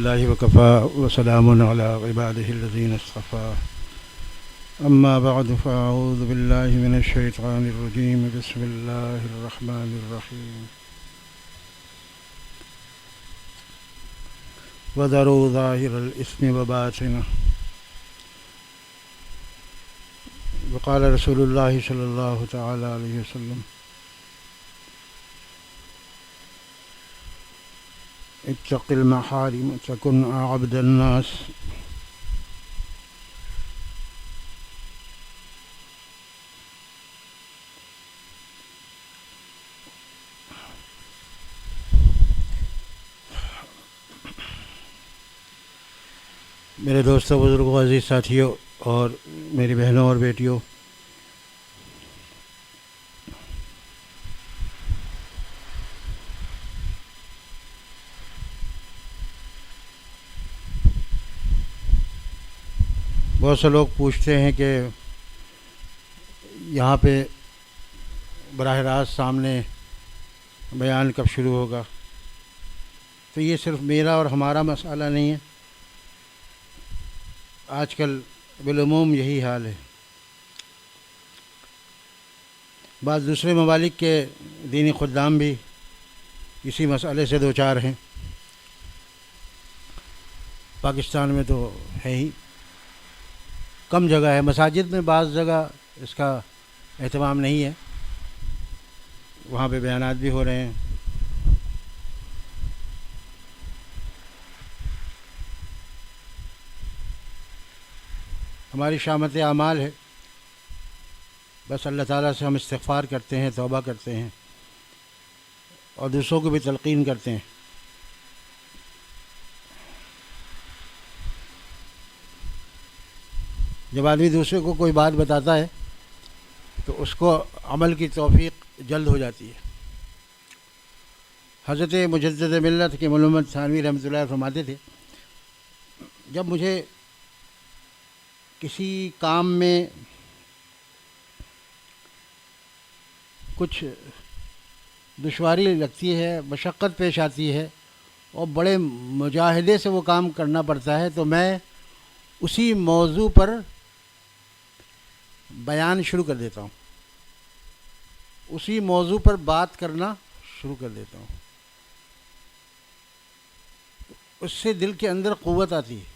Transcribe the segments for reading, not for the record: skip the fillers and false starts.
اللہ وکفى وسلام علی عباده الذین اصطفى اما بعد فاعوذ باللہ من الشیطان الرجیم بسم اللہ الرحمن الرحیم وذروا ظاہر الاسم وباطنہ وقال رسول اللہ صلی اللہ تعالی علیہ وسلم اتق المحارم تکن عبد الناس میرے دوستوں بزرگوں عزیز ساتھیوں اور میری بہنوں اور بیٹیوں، بہت سے لوگ پوچھتے ہیں کہ یہاں پہ براہ راست سامنے بیان کب شروع ہوگا؟ تو یہ صرف میرا اور ہمارا مسئلہ نہیں ہے، آج کل بالعموم یہی حال ہے۔ بعض دوسرے ممالک کے دینی خدام بھی اسی مسئلے سے دوچار ہیں۔ پاکستان میں تو ہے ہی، کم جگہ ہے، مساجد میں بعض جگہ اس کا اہتمام نہیں ہے، وہاں پہ بیانات بھی ہو رہے ہیں۔ ہماری شامت اعمال ہے، بس اللہ تعالیٰ سے ہم استغفار کرتے ہیں، توبہ کرتے ہیں اور دوسروں کو بھی تلقین کرتے ہیں۔ جب آدمی دوسرے کو کوئی بات بتاتا ہے تو اس کو عمل کی توفیق جلد ہو جاتی ہے۔ حضرت مجدد ملت کے مولانا محمد ثانوی رحمۃ اللہ فرماتے تھے، جب مجھے کسی کام میں کچھ دشواری لگتی ہے، مشقت پیش آتی ہے اور بڑے مجاہدے سے وہ کام کرنا پڑتا ہے، تو میں اسی موضوع پر بیان شروع کر دیتا ہوں، اسی موضوع پر بات کرنا شروع کر دیتا ہوں۔ اس سے دل کے اندر قوت آتی ہے۔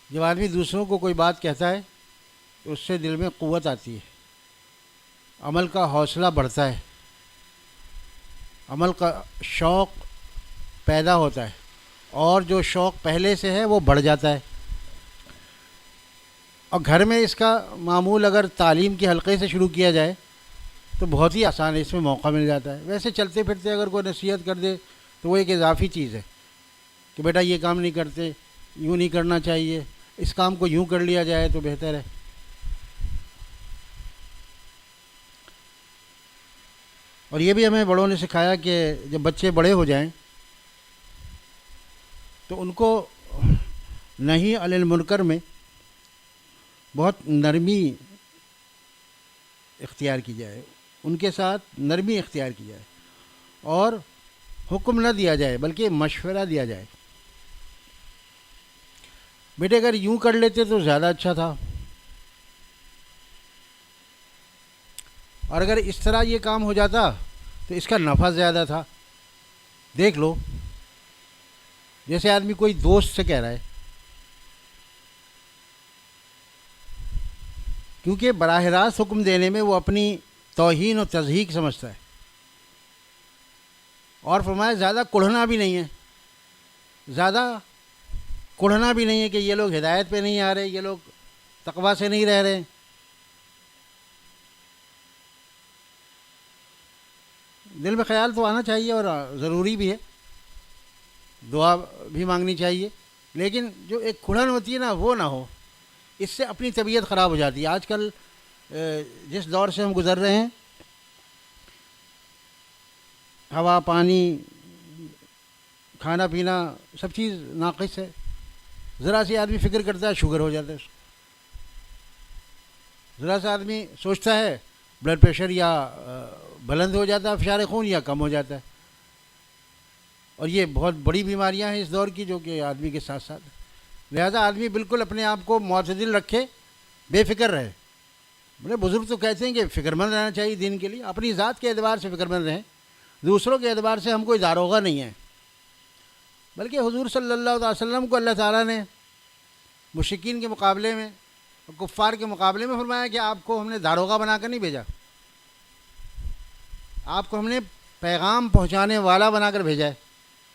جب آدمی دوسروں کو کوئی بات کہتا ہے تو اس سے دل میں قوت آتی ہے، عمل کا حوصلہ بڑھتا ہے، عمل کا شوق پیدا ہوتا ہے، اور جو شوق پہلے سے ہے وہ بڑھ جاتا ہے۔ اور گھر میں اس کا معمول اگر تعلیم کے حلقے سے شروع کیا جائے تو بہت ہی آسان ہے، اس میں موقع مل جاتا ہے۔ ویسے چلتے پھرتے اگر کوئی نصیحت کر دے تو وہ ایک اضافی چیز ہے کہ بیٹا یہ کام نہیں کرتے، یوں نہیں کرنا چاہیے، اس کام کو یوں کر لیا جائے تو بہتر ہے۔ اور یہ بھی ہمیں بڑوں نے سکھایا کہ جب بچے بڑے ہو جائیں تو ان کو نہی عن المنکر میں بہت نرمی اختیار کی جائے، ان کے ساتھ نرمی اختیار کی جائے اور حکم نہ دیا جائے بلکہ مشورہ دیا جائے۔ بیٹے اگر یوں کر لیتے تو زیادہ اچھا تھا، اور اگر اس طرح یہ کام ہو جاتا تو اس کا نفع زیادہ تھا، دیکھ لو۔ جیسے آدمی کوئی دوست سے کہہ رہا ہے، کیونکہ براہ راست حکم دینے میں وہ اپنی توہین و تضحیق سمجھتا ہے، اور فرمایا زیادہ کڑھنا بھی نہیں ہے، زیادہ کڑھنا بھی نہیں ہے کہ یہ لوگ ہدایت پہ نہیں آ رہے، یہ لوگ تقویٰ سے نہیں رہ رہے۔ دل میں خیال تو آنا چاہیے اور ضروری بھی ہے، دعا بھی مانگنی چاہیے، لیکن جو ایک کڑھن ہوتی ہے نا وہ نہ ہو، اس سے اپنی طبیعت خراب ہو جاتی ہے۔ آج کل جس دور سے ہم گزر رہے ہیں، ہوا، پانی، کھانا پینا سب چیز ناقص ہے، ذرا سی آدمی فکر کرتا ہے شوگر ہو جاتا ہے، ذرا سا آدمی سوچتا ہے بلڈ پریشر یا بلند ہو جاتا ہے، فشار خون یا کم ہو جاتا ہے، اور یہ بہت بڑی بیماریاں ہیں اس دور کی جو کہ آدمی کے ساتھ ساتھ، لہذا آدمی بالکل اپنے آپ کو معتدل رکھے، بے فکر رہے۔ بڑے بزرگ تو کہتے ہیں کہ فکر مند رہنا چاہیے دین کے لیے، اپنی ذات کے اعتبار سے فکر مند رہیں، دوسروں کے اعتبار سے ہم کوئی داروغہ نہیں ہیں، بلکہ حضور صلی اللہ علیہ وسلم کو اللہ تعالیٰ نے مشرکین کے مقابلے میں، کفار کے مقابلے میں فرمایا کہ آپ کو ہم نے داروغہ بنا کر نہیں بھیجا، آپ کو ہم نے پیغام پہنچانے والا بنا کر بھیجا ہے،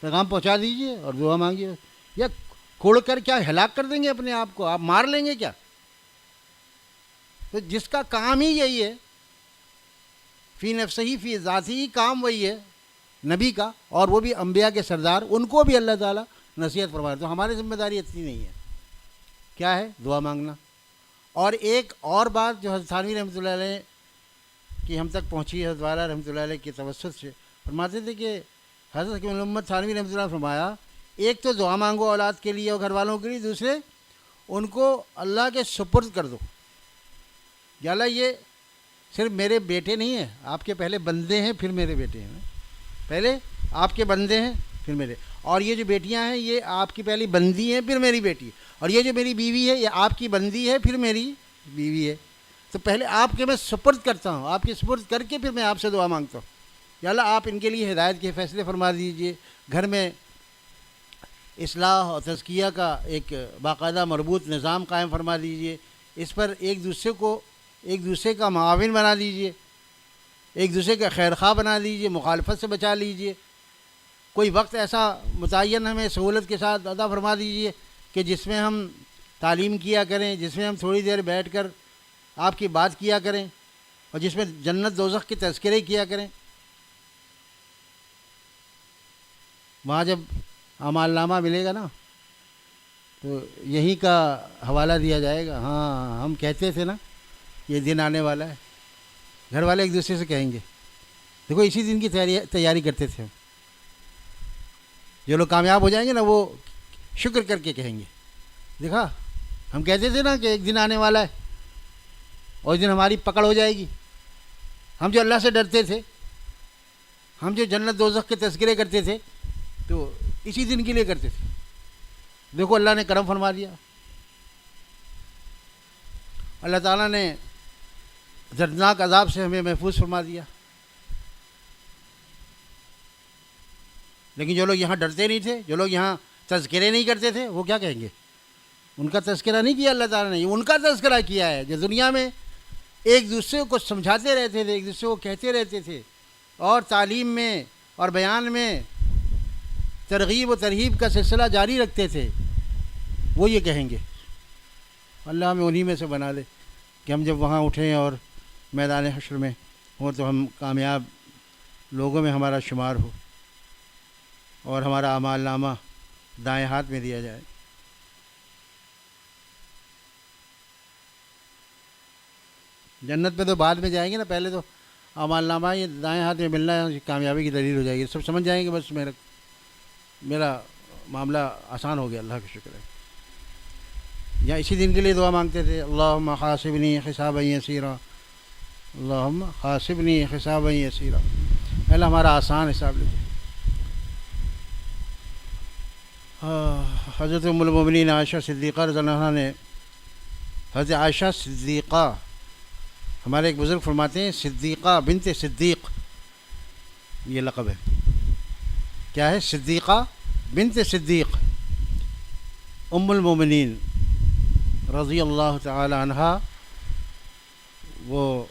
پیغام پہنچا دیجئے اور دعا مانگیے، یا کوڑ کر کیا ہلاک کر دیں گے اپنے آپ کو، آپ مار لیں گے کیا؟ تو جس کا کام ہی یہی ہے، فی نفسہی فی ذاتی، کام وہی ہے نبی کا، اور وہ بھی انبیاء کے سردار، ان کو بھی اللہ تعالیٰ نصیحت فرمایا، تو ہماری ذمہ داری اتنی نہیں ہے، کیا ہے؟ دعا مانگنا۔ اور ایک اور بات جو حضرت تھانوی رحمۃ اللہ علیہ کی ہم تک پہنچی، حضرت والا رحمۃ اللہ علیہ کے توسط سے فرماتے تھے کہ حضرت محمد تھانوی رحمۃ اللہ نے فرمایا، ایک تو دعا مانگو اولاد کے لیے اور گھر والوں کے لیے، دوسرے ان کو اللہ کے سپرد کر دو، یا اللہ یہ صرف میرے بیٹے نہیں ہیں، آپ کے پہلے بندے ہیں پھر میرے بیٹے ہیں، پہلے آپ کے بندے ہیں پھر میرے، اور یہ جو بیٹیاں ہیں یہ آپ کی پہلی بندی ہیں پھر میری بیٹی، اور یہ جو میری بیوی ہے یہ آپ کی بندی ہے پھر میری بیوی ہے، تو پہلے آپ کے میں سپرد کرتا ہوں، آپ کی سپرد کر کے پھر میں آپ سے دعا مانگتا ہوں، یا اللہ آپ ان کے لیے ہدایت کے فیصلے فرما دیجئے، گھر میں اصلاح اور تزکیہ کا ایک باقاعدہ مربوط نظام قائم فرما دیجئے، اس پر ایک دوسرے کا معاون بنا دیجئے، ایک دوسرے کا خیر خواہ بنا دیجئے، مخالفت سے بچا لیجئے، کوئی وقت ایسا متعین ہمیں سہولت کے ساتھ عطا فرما دیجئے کہ جس میں ہم تعلیم کیا کریں، جس میں ہم تھوڑی دیر بیٹھ کر آپ کی بات کیا کریں، اور جس میں جنت دوزخ کے تذکرے کیا کریں۔ وہاں جب اعمال نامہ ملے گا نا تو یہیں کا حوالہ دیا جائے گا، ہاں ہم کہتے تھے نا یہ دن آنے والا ہے، گھر والے ایک دوسرے سے کہیں گے، دیکھو اسی دن کی تیاری کرتے تھے ہم، جو لوگ کامیاب ہو جائیں گے نا وہ شکر کر کے کہیں گے، دیکھا ہم کہتے تھے نا کہ ایک دن آنے والا ہے اور اس دن ہماری پکڑ ہو جائے گی، ہم جو اللہ سے ڈرتے تھے، ہم جو جنت دوزخ کے تذکرے کرتے تھے تو اسی دن کے لیے کرتے تھے، دیکھو اللہ نے کرم فرما دیا، اللہ تعالیٰ نے دردناک عذاب سے ہمیں محفوظ فرما دیا، لیکن جو لوگ یہاں ڈرتے نہیں تھے، جو لوگ یہاں تذکرے نہیں کرتے تھے، وہ کیا کہیں گے؟ ان کا تذکرہ نہیں کیا اللہ تعالیٰ نے، ان کا تذکرہ کیا ہے جو دنیا میں ایک دوسرے کو سمجھاتے رہتے تھے، ایک دوسرے کو کہتے رہتے تھے، اور تعلیم میں اور بیان میں ترغیب و ترہیب کا سلسلہ جاری رکھتے تھے، وہ یہ کہیں گے۔ اللہ ہمیں انہی میں سے بنا لے کہ ہم جب وہاں اٹھیں اور میدان حشر میں ہوں تو ہم کامیاب لوگوں میں ہمارا شمار ہو اور ہمارا اعمال نامہ دائیں ہاتھ میں دیا جائے۔ جنت پہ تو بعد میں جائیں گے نا، پہلے تو اعمال نامہ یہ دائیں ہاتھ میں ملنا ہے، کامیابی کی دلیل ہو جائے گی، سب سمجھ جائیں گے، بس میرا معاملہ آسان ہو گیا، اللہ کا شکر ہے۔ یا اسی دن کے لیے دعا مانگتے تھے، اللہم حاسبنی حسابا یسیرا، اللہم حاسبنی حسابا یسیرا، اللہ ہمارا آسان حساب لیتے۔ حضرت ام المؤمنین عائشہ صدیقہ رضی اللہ عنہا نے، حضرت عائشہ صدیقہ، ہمارے ایک بزرگ فرماتے ہیں صدیقہ بنت صدیق، یہ لقب ہے، کیا ہے؟ صدیقہ بنت صدیق ام المؤمنین رضی اللہ تعالی عنہا، وہ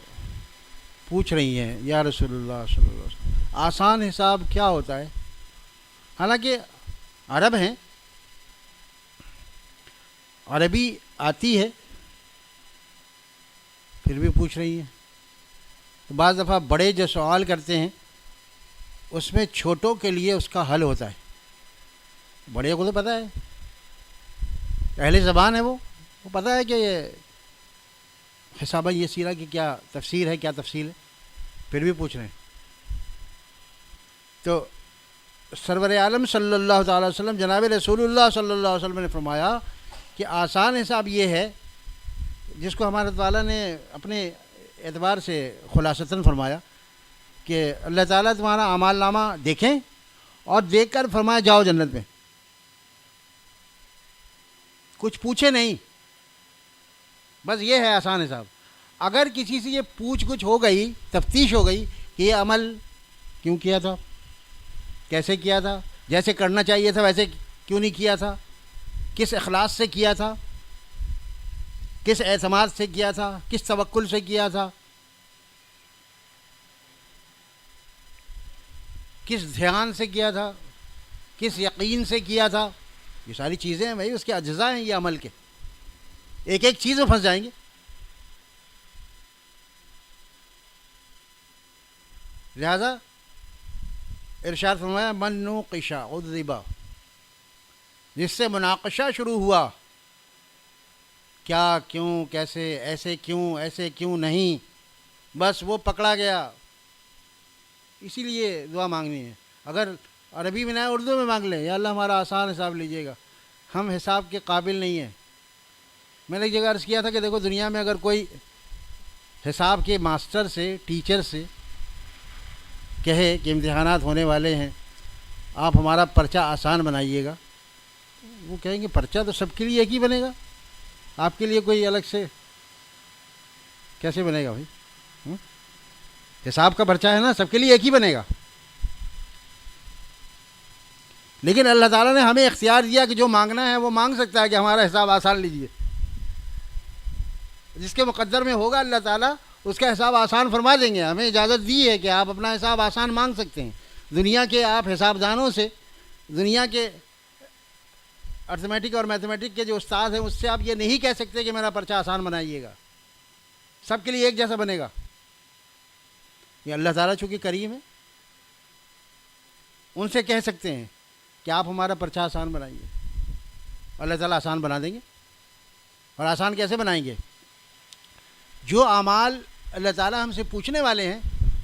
پوچھ رہی ہیں یا رسول اللہ صلی اللہ علیہ وسلم آسان حساب کیا ہوتا ہے؟ حالانکہ عرب ہیں، عربی آتی ہے، پھر بھی پوچھ رہی ہیں۔ تو بعض دفعہ بڑے جو سوال کرتے ہیں اس میں چھوٹوں کے لیے اس کا حل ہوتا ہے، بڑے کو تو پتہ ہے، اہل زبان ہے، وہ پتہ ہے کہ یہ حسابہ یہ سیرہ کی کیا تفسیر ہے، کیا تفصیل ہے، پھر بھی پوچھ رہے ہیں۔ تو سرور عالم صلی اللہ تعالی وسلم جناب رسول اللہ صلی اللہ علیہ وسلم نے فرمایا کہ آسان حساب یہ ہے، جس کو ہمارے تعالیٰ نے اپنے اعتبار سے خلاصتاً فرمایا کہ اللہ تعالیٰ تمہارا اعمال نامہ دیکھیں اور دیکھ کر فرمایا جاؤ جنت میں، کچھ پوچھے نہیں، بس یہ ہے آسان حساب۔ اگر کسی سے یہ پوچھ گچھ ہو گئی، تفتیش ہو گئی کہ یہ عمل کیوں کیا تھا، کیسے کیا تھا، جیسے کرنا چاہیے تھا ویسے کیوں نہیں کیا تھا، کس اخلاص سے کیا تھا، کس اعتماد سے کیا تھا، کس توکل سے کیا تھا، کس دھیان سے کیا تھا، کس یقین سے کیا تھا، یہ ساری چیزیں ہیں بھائی، اس کے اجزاء ہیں یہ عمل کے، ایک ایک چیز میں پھنس جائیں گے۔ لہذا ارشاد فرمایا من نوقش عذب، جس سے مناقشہ شروع ہوا، کیا کیوں کیسے ایسے کیوں نہیں، بس وہ پکڑا گیا۔ اسی لیے دعا مانگنی ہے، اگر عربی میں نہ اردو میں مانگ لیں، یا اللہ ہمارا آسان حساب لیجیے گا، ہم حساب کے قابل نہیں ہیں۔ میں نے ایک جگہ عرض کیا تھا کہ دیکھو دنیا میں اگر کوئی حساب کے ماسٹر سے، ٹیچر سے کہے کہ امتحانات ہونے والے ہیں، آپ ہمارا پرچہ آسان بنائیے گا، وہ کہیں گے پرچہ تو سب کے لیے ایک ہی بنے گا، آپ کے لیے کوئی الگ سے کیسے بنے گا بھائی؟ حساب کا پرچہ ہے نا، سب کے لیے ایک ہی بنے گا۔ لیکن اللہ تعالیٰ نے ہمیں اختیار دیا کہ جو مانگنا ہے وہ مانگ سکتا ہے کہ ہمارا حساب آسان لیجیے، جس کے مقدر میں ہوگا اللہ تعالیٰ اس کا حساب آسان فرما دیں گے۔ ہمیں اجازت دی ہے کہ آپ اپنا حساب آسان مانگ سکتے ہیں۔ دنیا کے آپ حساب دانوں سے، دنیا کے ارتھمیٹک اور میتھمیٹک کے جو استاد ہیں، اس سے آپ یہ نہیں کہہ سکتے کہ میرا پرچہ آسان بنائیے گا، سب کے لیے ایک جیسا بنے گا۔ یہ اللہ تعالیٰ چونکہ کریم ہے، ان سے کہہ سکتے ہیں کہ آپ ہمارا پرچہ آسان بنائیے، اللہ تعالیٰ آسان بنا دیں گے۔ اور آسان کیسے بنائیں گے؟ جو اعمال اللہ تعالیٰ ہم سے پوچھنے والے ہیں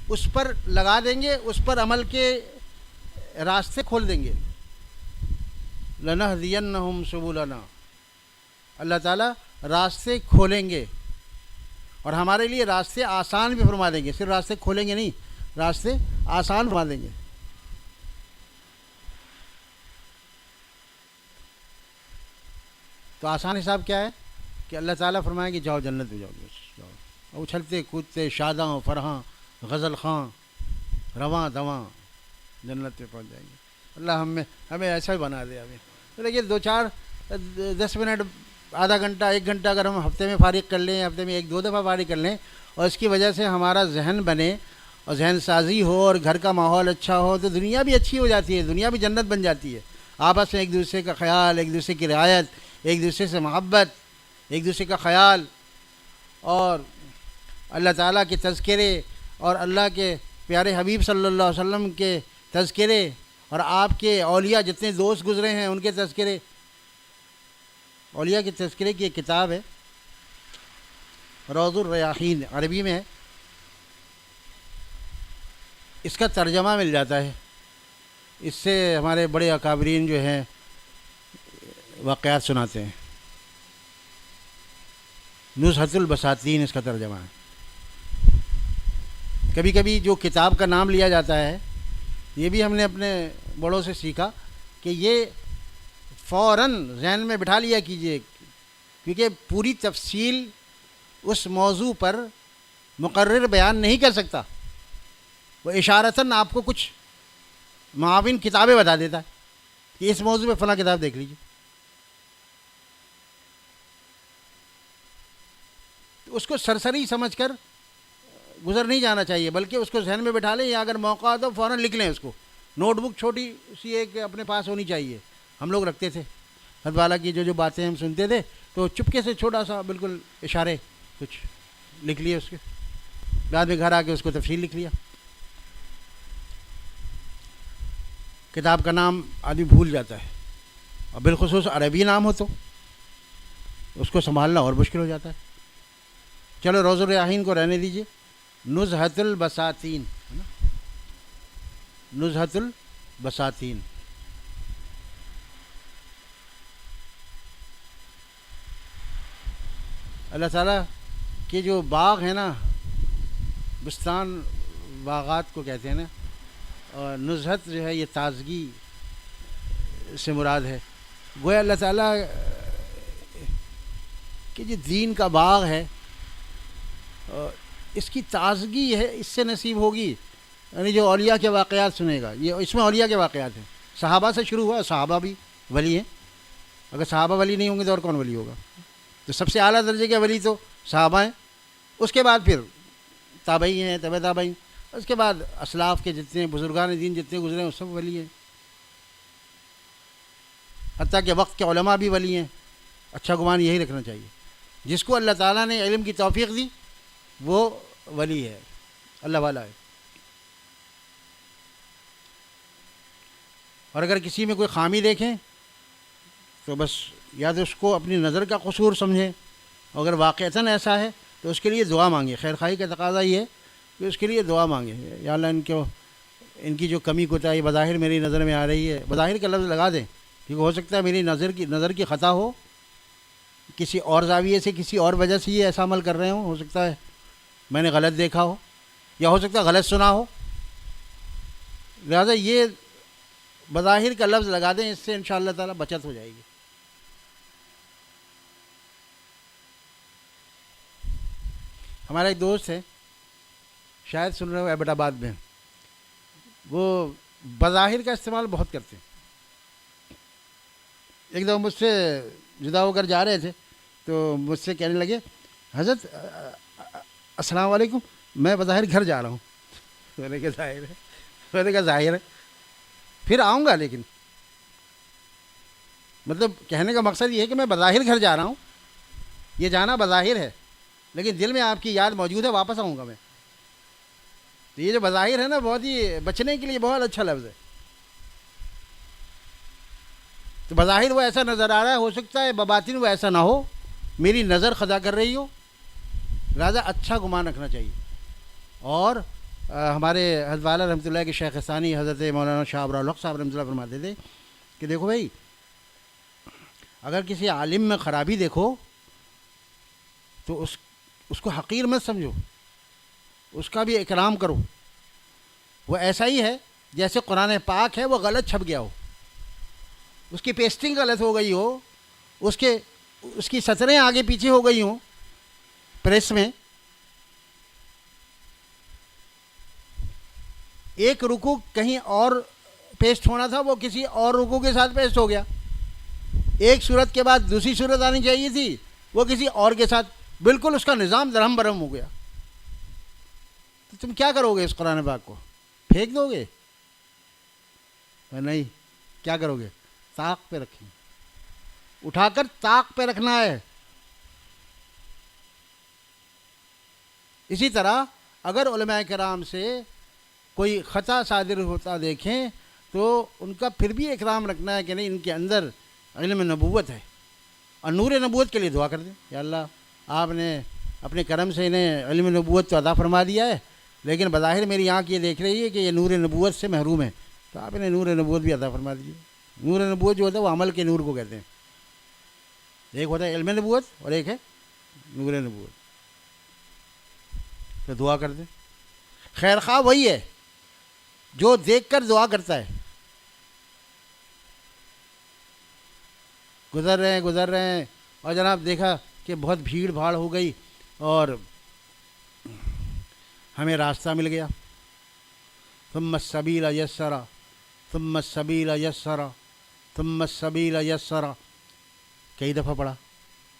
اس پر لگا دیں گے، اس پر عمل کے راستے کھول دیں گے۔ لَنَهْدِيَنَّهُمْ سُبُلَنَا، اللہ تعالیٰ راستے کھولیں گے، اور ہمارے لیے راستے آسان بھی فرما دیں گے، صرف راستے کھولیں گے نہیں، راستے آسان فرما دیں گے۔ تو آسان حساب کیا ہے کہ اللہ تعالیٰ فرمائے کہ جاؤ جنت میں، جاؤ، اچھلتے کودتے شاداں فرحاں غزل خاں رواں دواں جنت پہ پہنچ جائیں گے۔ اللہ ہمیں ایسا ہی بنا دے۔ ہمیں لیکن 10 منٹ، آدھا گھنٹہ، 1 گھنٹہ اگر ہم ہفتے میں فارغ کر لیں، ہفتے میں 1-2 دفعہ فارغ کر لیں، اور اس کی وجہ سے ہمارا ذہن بنے اور ذہن سازی ہو اور گھر کا ماحول اچھا ہو، تو دنیا بھی اچھی ہو جاتی ہے، دنیا بھی جنت بن جاتی ہے۔ آپس میں ایک دوسرے کا خیال، ایک دوسرے کی رعایت، ایک دوسرے سے محبت، ایک دوسرے کا خیال، اور اللہ تعالیٰ کے تذکرے اور اللہ کے پیارے حبیب صلی اللہ علیہ وسلم کے تذکرے، اور آپ کے اولیاء جتنے دوست گزرے ہیں ان کے تذکرے۔ اولیاء کے تذکرے کی ایک کتاب ہے روض الریاحین، عربی میں ہے، اس کا ترجمہ مل جاتا ہے، اس سے ہمارے بڑے اکابرین جو ہیں واقعات سناتے ہیں۔ نزہۃ البساتین اس کا ترجمہ ہے۔ کبھی کبھی جو کتاب کا نام لیا جاتا ہے، یہ بھی ہم نے اپنے بڑوں سے سیکھا کہ یہ فوراً ذہن میں بٹھا لیا کیجیے، کیونکہ پوری تفصیل اس موضوع پر مقرر بیان نہیں کر سکتا، وہ اشارتاً آپ کو کچھ معاون کتابیں بتا دیتا ہے کہ اس موضوع پہ فلاں کتاب دیکھ لیجیے۔ اس کو سرسری سمجھ کر گزر نہیں جانا چاہیے، بلکہ اس کو ذہن میں بٹھا لیں، یا اگر موقع ہو تو فوراً لکھ لیں اس کو۔ نوٹ بک چھوٹی سی ایک اپنے پاس ہونی چاہیے، ہم لوگ رکھتے تھے۔ حضرت والا کی جو باتیں ہم سنتے تھے تو چپکے سے چھوٹا سا بالکل اشارے کچھ لکھ لیے، اس کے بعد میں گھر آ کے اس کو تفصیل لکھ لیا۔ کتاب کا نام آدمی بھول جاتا ہے، اور بالخصوص عربی نام ہو تو اس کو سنبھالنا اور مشکل ہو جاتا ہے۔ چلو روض الریاحین کو رہنے دیجیے، نزہۃ البساتین، نزہۃ البساتین۔ اللہ تعالیٰ کے جو باغ ہیں نا، بستان باغات کو کہتے ہیں نا، اور نزہت جو ہے یہ تازگی سے مراد ہے. گویا اللہ تعالیٰ کہ جو دین کا باغ ہے اس کی تازگی ہے اس سے نصیب ہوگی. یعنی جو اولیاء کے واقعات سنے گا, یہ اس میں اولیاء کے واقعات ہیں, صحابہ سے شروع ہوا, صحابہ بھی ولی ہیں. اگر صحابہ ولی نہیں ہوں گے تو اور کون ولی ہوگا؟ تو سب سے اعلیٰ درجے کے ولی تو صحابہ ہیں. اس کے بعد پھر تابعی ہیں, تبع تابعی, اس کے بعد اسلاف کے جتنے بزرگان دین جتنے گزرے ہیں وہ سب ولی ہیں. حتیٰ کہ وقت کے علماء بھی ولی ہیں. اچھا گمان یہی رکھنا چاہیے. جس کو اللہ تعالیٰ نے علم کی توفیق دی وہ ولی ہے, اللہ والا ہے. اور اگر کسی میں کوئی خامی دیکھیں تو بس یا تو اس کو اپنی نظر کا قصور سمجھیں, اگر واقعتاً ایسا ہے تو اس کے لیے دعا مانگیں. خیر خواہی کا تقاضا یہ ہے کہ اس کے لیے دعا مانگیں, یا اللہ ان کی جو کمی کوتاہی بظاہر میری نظر میں آ رہی ہے, بظاہر کا لفظ لگا دیں کیونکہ ہو سکتا ہے میری نظر کی خطا ہو, کسی اور زاویے سے کسی اور وجہ سے یہ ایسا عمل کر رہے ہوں, ہو سکتا ہے میں نے غلط دیکھا ہو یا ہو سکتا ہے غلط سنا ہو. لہٰذا یہ بظاہر کا لفظ لگا دیں, اس سے انشاءاللہ تعالی بچت ہو جائے گی. ہمارا ایک دوست ہے, شاید سن رہے ہو, ایبٹ آباد میں, وہ بظاہر کا استعمال بہت کرتے ہیں. ایک دفعہ مجھ سے جدا ہو کر جا رہے تھے تو مجھ سے کہنے لگے, حضرت السلام علیکم, میں بظاہر گھر جا رہا ہوں. میں نے کہا ظاہر ہے, میں نے کہا ظاہر ہے, پھر آؤں گا, لیکن مطلب کہنے کا مقصد یہ ہے کہ میں بظاہر گھر جا رہا ہوں, یہ جانا بظاہر ہے, لیکن دل میں آپ کی یاد موجود ہے, واپس آؤں گا میں. تو یہ جو بظاہر ہے نا, بہت ہی بچنے کے لیے بہت اچھا لفظ ہے. تو بظاہر وہ ایسا نظر آ رہا ہے, ہو سکتا ہے بباطن وہ ایسا نہ ہو, میری نظر خطا کر رہی ہو, لہٰذا اچھا گمان رکھنا چاہیے. اور ہمارے حضرت والا رحمۃ اللہ کے شیخ ثانی حضرت مولانا شاہ ابرار الحق صاحب رحمۃ اللہ فرماتے تھے کہ دیکھو بھائی, اگر کسی عالم میں خرابی دیکھو تو اس کو حقیر مت سمجھو, اس کا بھی اکرام کرو. وہ ایسا ہی ہے جیسے قرآن پاک ہے وہ غلط چھپ گیا ہو, اس کی پیسٹنگ غلط ہو گئی ہو, اس کی سطریں آگے پیچھے ہو گئی ہوں پریس میں, ایک رکوع کہیں اور پیسٹ ہونا تھا وہ کسی اور رکوع کے ساتھ پیسٹ ہو گیا, ایک صورت کے بعد دوسری صورت آنی چاہیے تھی وہ کسی اور کے ساتھ, بالکل اس کا نظام درہم برہم ہو گیا. تو تم کیا کرو گے؟ اس قرآن پاک کو پھینک دو گے؟ نہیں, کیا کرو گے؟ طاق پہ رکھیں, اٹھا کر طاق پہ رکھنا ہے. اسی طرح اگر علماء کرام سے کوئی خطا صادر ہوتا دیکھیں تو ان کا پھر بھی اکرام رکھنا ہے کہ نہیں, ان کے اندر علم نبوت ہے, اور نور نبوت کے لیے دعا کر دیں, یا اللہ آپ نے اپنے کرم سے انہیں علم نبوت تو عطا فرما دیا ہے, لیکن بظاہر میری آنکھ یہ دیکھ رہی ہے کہ یہ نور نبوت سے محروم ہے, تو آپ انہیں نور نبوت بھی عطا فرما دیجیے. نور نبوت جو ہوتا ہے وہ عمل کے نور کو کہتے ہیں, ایک ہوتا ہے علم نبوت اور ایک ہے نور نبوت. تو دعا کر دیں. خیر خواہ وہی ہے جو دیکھ کر دعا کرتا ہے. گزر رہے ہیں اور جناب دیکھا کہ بہت بھیڑ بھاڑ ہو گئی اور ہمیں راستہ مل گیا. ثم السبیل یسرا ثم السبیل یسرا ثم السبیل یسرا کئی دفعہ پڑھا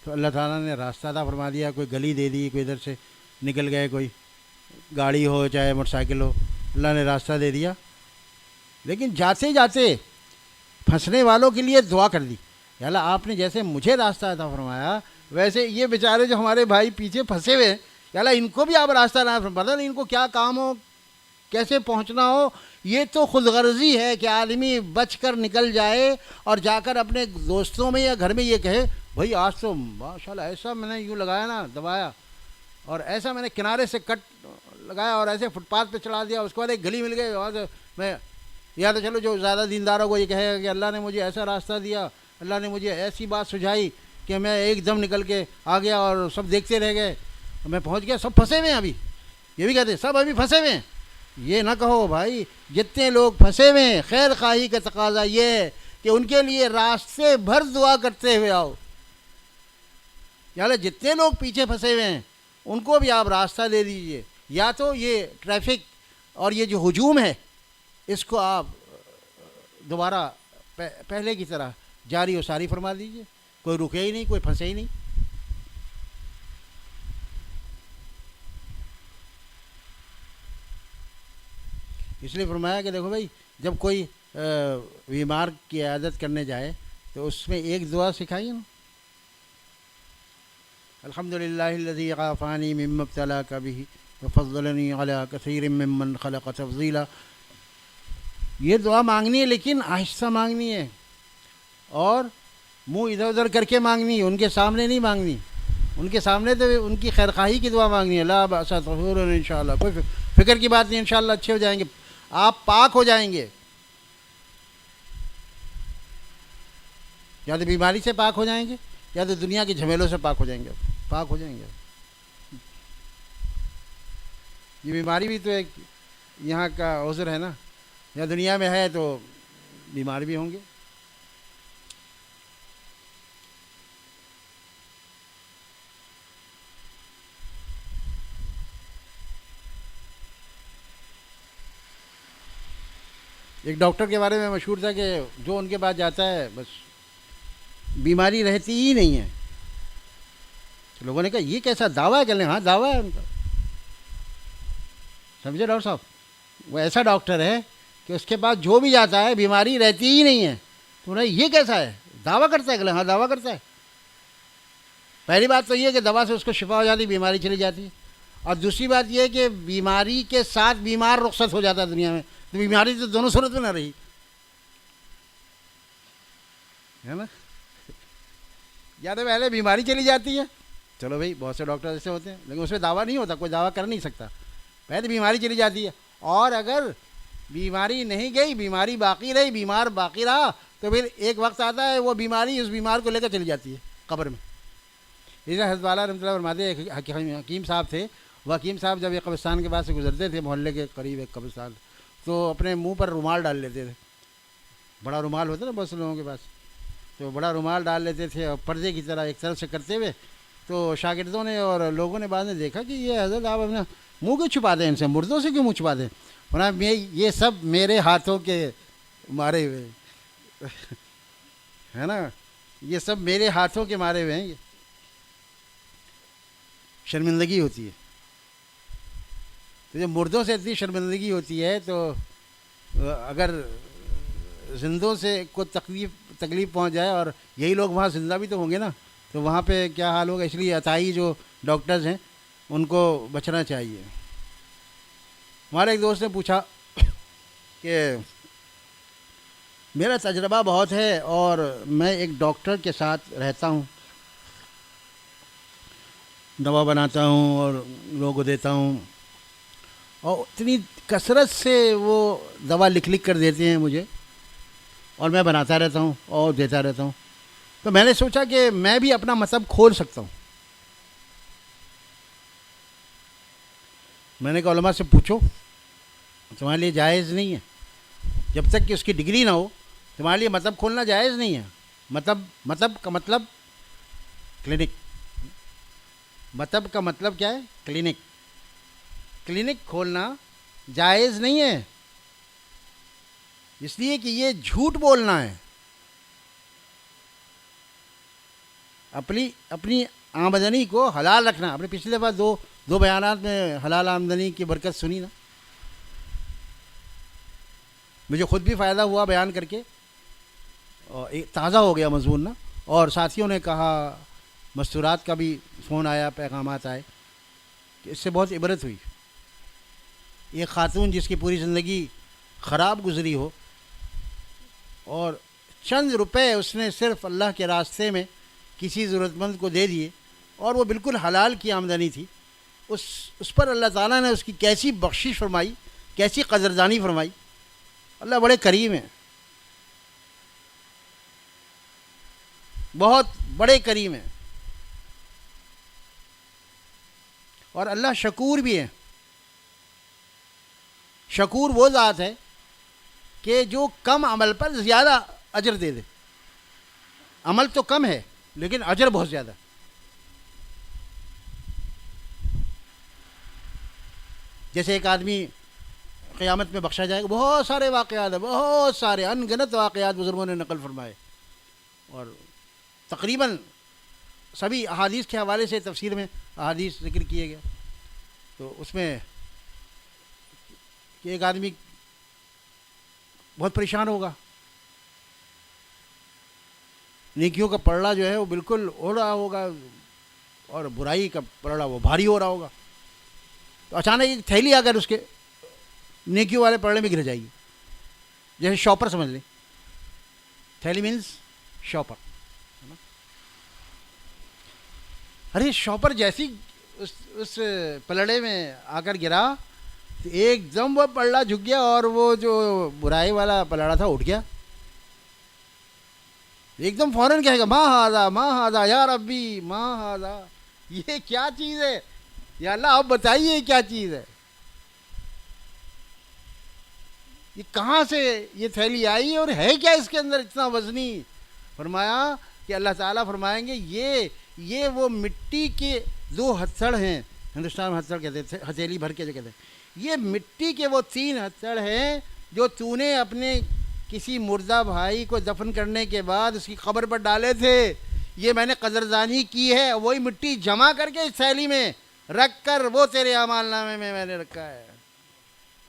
تو اللہ تعالیٰ نے راستہ عطا فرما دیا, کوئی گلی دے دی, کوئی ادھر سے نکل گئے, کوئی گاڑی ہو چاہے موٹر سائیکل ہو, اللہ نے راستہ دے دیا. لیکن جاتے جاتے پھنسنے والوں کے لیے دعا کر دی, یا اللہ آپ نے جیسے مجھے راستہ عطا فرمایا ویسے یہ بیچارے جو ہمارے بھائی پیچھے پھنسے ہوئے, یا اللہ ان کو بھی آپ راستہ نہ فرما, پتہ نہیں ان کو کیا کام ہو, کیسے پہنچنا ہو. یہ تو خود غرضی ہے کہ آدمی بچ کر نکل جائے اور جا کر اپنے دوستوں میں یا گھر میں یہ کہے بھائی آج تو ماشاءاللہ ایسا میں نے یوں لگایا نا دبایا, اور ایسا میں نے کنارے سے کٹ لگایا اور ایسے فٹ پاتھ پہ چلا دیا, اس کے بعد ایک گلی مل گئی وہاں سے میں, یا تو چلو جو زیادہ دیندار ہو وہ یہ کہے گا کہ اللہ نے مجھے ایسا راستہ دیا, اللہ نے مجھے ایسی بات سجھائی کہ میں ایک دم نکل کے آ گیا اور سب دیکھتے رہ گئے, میں پہنچ گیا. سب پھنسے ہوئے ہیں ابھی, یہ بھی کہتے ہیں سب ابھی پھنسے ہوئے ہیں. یہ نہ کہو بھائی جتنے لوگ پھنسے ہوئے ہیں خیر خواہی کا تقاضا یہ ہے کہ ان کے لیے راستے بھر دعا کرتے ہوئے آؤ. یعنی جتنے لوگ پیچھے پھنسے ہوئے ہیں ان کو بھی آپ راستہ دے دیجئے. یا تو یہ ٹریفک اور یہ جو ہجوم ہے اس کو آپ دوبارہ پہلے کی طرح جاری و ساری فرما دیجئے. کوئی رکے ہی نہیں, کوئی پھنسے ہی نہیں. اس لیے فرمایا کہ دیکھو بھائی جب کوئی بیمار کی عیادت کرنے جائے تو اس میں ایک دعا سکھائیے نا, الحمد للہ الذی عافانی مما ابتلاک بہ وفضلنی علی کثیر ممن خلق تفضیلا. یہ دعا مانگنی ہے لیکن آہستہ مانگنی ہے اور منہ ادھر ادھر کر کے مانگنی ہے, ان کے سامنے نہیں مانگنی. ان کے سامنے تو ان کی خیر خواہی کی دعا مانگنی ہے, لا بأس طہور انشاءاللہ, کوئی فکر کی بات نہیں, انشاءاللہ اچھے ہو جائیں گے, آپ پاک ہو جائیں گے. یا تو بیماری سے پاک ہو جائیں گے یا تو دنیا کے جھمیلوں سے پاک ہو جائیں گے. پاک ہو جائیں گے. یہ بیماری بھی تو ایک یہاں کا عذر ہے نا, یا دنیا میں ہے تو بیمار بھی ہوں گے. ایک ڈاکٹر کے بارے میں مشہور تھا کہ جو ان کے پاس جاتا ہے بس بیماری رہتی ہی نہیں ہے. لوگوں نے کہا یہ کیسا دعویٰ ہے, کہ لیں ہاں دعویٰ ہے ان کا. سمجھے ڈاکٹر صاحب, وہ ایسا ڈاکٹر ہے کہ اس کے پاس جو بھی جاتا ہے بیماری رہتی ہی نہیں ہے. تو انہیں یہ کیسا ہے, دعویٰ کرتا ہے, کہ لیں ہاں دعویٰ کرتا ہے. پہلی بات تو یہ ہے کہ دوا سے اس کو شفا ہو جاتی, بیماری چلی جاتی ہے. اور دوسری بات یہ ہے کہ بیماری کے ساتھ بیمار رخصت ہو جاتا ہے دنیا میں, تو بیماری تو دونوں صورت میں نہ رہی ہے نا. یا تو پہلے بیماری چلی جاتی ہے, چلو بھائی بہت سے ڈاکٹر ایسے ہوتے ہیں لیکن اس میں دعویٰ نہیں ہوتا, کوئی دعویٰ کر نہیں سکتا. پہلے بیماری چلی جاتی ہے, اور اگر بیماری نہیں گئی, بیماری باقی رہی, بیمار باقی رہا, تو پھر ایک وقت آتا ہے وہ بیماری اس بیمار کو لے کر چلی جاتی ہے قبر میں. اس لیے حضرت والا رحمۃ اللہ فرماتے ہیں, حکیم صاحب تھے, وہ حکیم صاحب جب ایک قبرستان کے پاس سے گزرتے تھے, محلے کے قریب ایک قبرستان, تو اپنے منہ پر رومال ڈال لیتے تھے. بڑا رومال ہوتا ہے نا بہت سے لوگوں کے پاس, تو بڑا رومال ڈال لیتے تھے اور پردے کی طرح ایک طرف سے کرتے ہوئے. تو شاگردوں نے اور لوگوں نے بعد میں دیکھا کہ یہ حضرت آپ اپنا منہ کیوں چھپا دیں, ان سے مردوں سے کیوں منہ چھپا دیں. یہ سب میرے ہاتھوں کے مارے ہوئے ہے نا, یہ سب میرے ہاتھوں کے مارے ہوئے ہیں. یہ شرمندگی ہوتی ہے. تو جب مردوں سے اتنی شرمندگی ہوتی ہے تو اگر زندوں سے کوئی تکلیف پہنچ جائے, اور یہی لوگ وہاں زندہ بھی تو ہوں گے نا, تو وہاں پہ کیا حال ہوگا. اس لیے عطائی جو ڈاکٹرز ہیں ان کو بچنا چاہیے. ہمارے ایک دوست نے پوچھا کہ میرا تجربہ بہت ہے اور میں ایک ڈاکٹر کے ساتھ رہتا ہوں, دوا بناتا ہوں اور لوگوں کو دیتا ہوں, اور اتنی کثرت سے وہ دوا لکھ کر دیتے ہیں مجھے, اور میں بناتا رہتا ہوں اور دیتا رہتا ہوں. تو میں نے سوچا کہ میں بھی اپنا مطلب کھول سکتا ہوں. میں نے کہا علماء سے پوچھو, تمہارے لیے جائز نہیں ہے, جب تک کہ اس کی ڈگری نہ ہو تمہارے لیے مطلب کھولنا جائز نہیں ہے. مطلب کا مطلب کلینک, مطلب کا مطلب کیا ہے, کلینک. کلینک کھولنا جائز نہیں ہے, اس لیے کہ یہ جھوٹ بولنا ہے. اپنی آمدنی کو حلال رکھنا. آپ نے پچھلے دفعہ دو بیانات میں حلال آمدنی کی برکت سنی نا, مجھے خود بھی فائدہ ہوا بیان کر کے, اور تازہ ہو گیا مضمون نا. اور ساتھیوں نے کہا, مستورات کا بھی فون آیا, پیغامات آئے کہ اس سے بہت عبرت ہوئی. ایک خاتون جس کی پوری زندگی خراب گزری ہو, اور چند روپے اس نے صرف اللہ کے راستے میں کسی ضرورت مند کو دے دیے, اور وہ بالکل حلال کی آمدنی تھی. اس پر اللہ تعالیٰ نے اس کی کیسی بخشش فرمائی, کیسی قدردانی فرمائی. اللہ بڑے کریم ہیں, بہت بڑے کریم ہیں, اور اللہ شکور بھی ہیں. شکور وہ ذات ہے کہ جو کم عمل پر زیادہ اجر دے دے. عمل تو کم ہے لیکن اجر بہت زیادہ. جیسے ایک آدمی قیامت میں بخشا جائے گا، بہت سارے واقعات ہیں، بہت سارے ان گنت واقعات بزرگوں نے نقل فرمائے، اور تقریباً سبھی احادیث کے حوالے سے تفسیر میں احادیث ذکر کیے گئے. تو اس میں کہ ایک آدمی بہت پریشان ہوگا، نیکیوں کا پلڑا جو ہے وہ بالکل ہو رہا ہوگا اور برائی کا پلڑا وہ بھاری ہو رہا ہوگا. تو اچانک ایک تھیلی آ کر اس کے نیکیوں والے پلڑے میں گر جائے گی. جیسے شاپر سمجھ لیں، تھیلی مینس شاپر. ارے شاپر جیسی اس پلڑے میں آ کر گرا تو ایک دم وہ پلڑا جھک گیا اور وہ جو برائی والا پلڑا تھا اٹھ گیا. ایک دم فوراً کہے گا ما ہاذا یا ربی ما ہاذا، یہ کیا چیز ہے یا اللہ آپ بتائیے کیا چیز ہے، یہ کہاں سے یہ تھیلی آئی اور ہے کیا اس کے اندر اتنا وزنی. فرمایا کہ اللہ تعالیٰ فرمائیں گے یہ وہ مٹی کے 2 ہتھڑ ہیں، ہندوستان میں ہتھڑ کہتے ہیں، ہتھیلی بھر کے جو کہتے ہیں، یہ مٹی کے وہ 3 ہتھڑ ہیں جو تو نے اپنے کسی مردہ بھائی کو دفن کرنے کے بعد اس کی قبر پر ڈالے تھے. یہ میں نے قدردانی کی ہے، وہی مٹی جمع کر کے اس تھیلی میں رکھ کر وہ تیرے اعمال نامے میں نے رکھا ہے.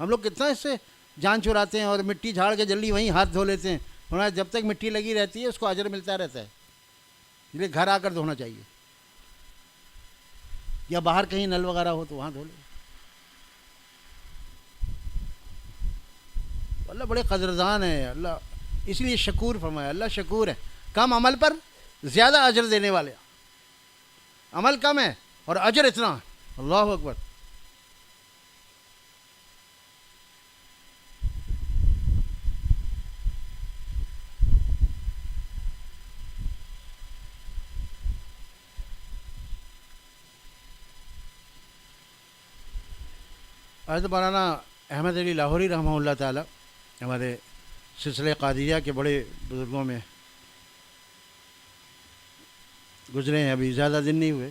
ہم لوگ کتنا اس سے جان چراتے ہیں اور مٹی جھاڑ کے جلدی وہیں ہاتھ دھو لیتے ہیں. ہمارا جب تک مٹی لگی رہتی ہے اس کو اجر ملتا رہتا ہے، اس لیے گھر آ کر دھونا چاہیے، یا باہر کہیں نل وغیرہ ہو تو وہاں دھو لیں. اللہ بڑے قدردان ہے اللہ، اس لیے شکور فرمایا. اللہ شکور ہے، کم عمل پر زیادہ اجر دینے والے. عمل کم ہے اور اجر اتنا. اللہ اکبر. حضرت مولانا احمد علی لاہوری رحمہ اللہ تعالی ہمارے سلسلہ قادریہ کے بڑے بزرگوں میں گزرے ہیں، ابھی زیادہ دن نہیں ہوئے.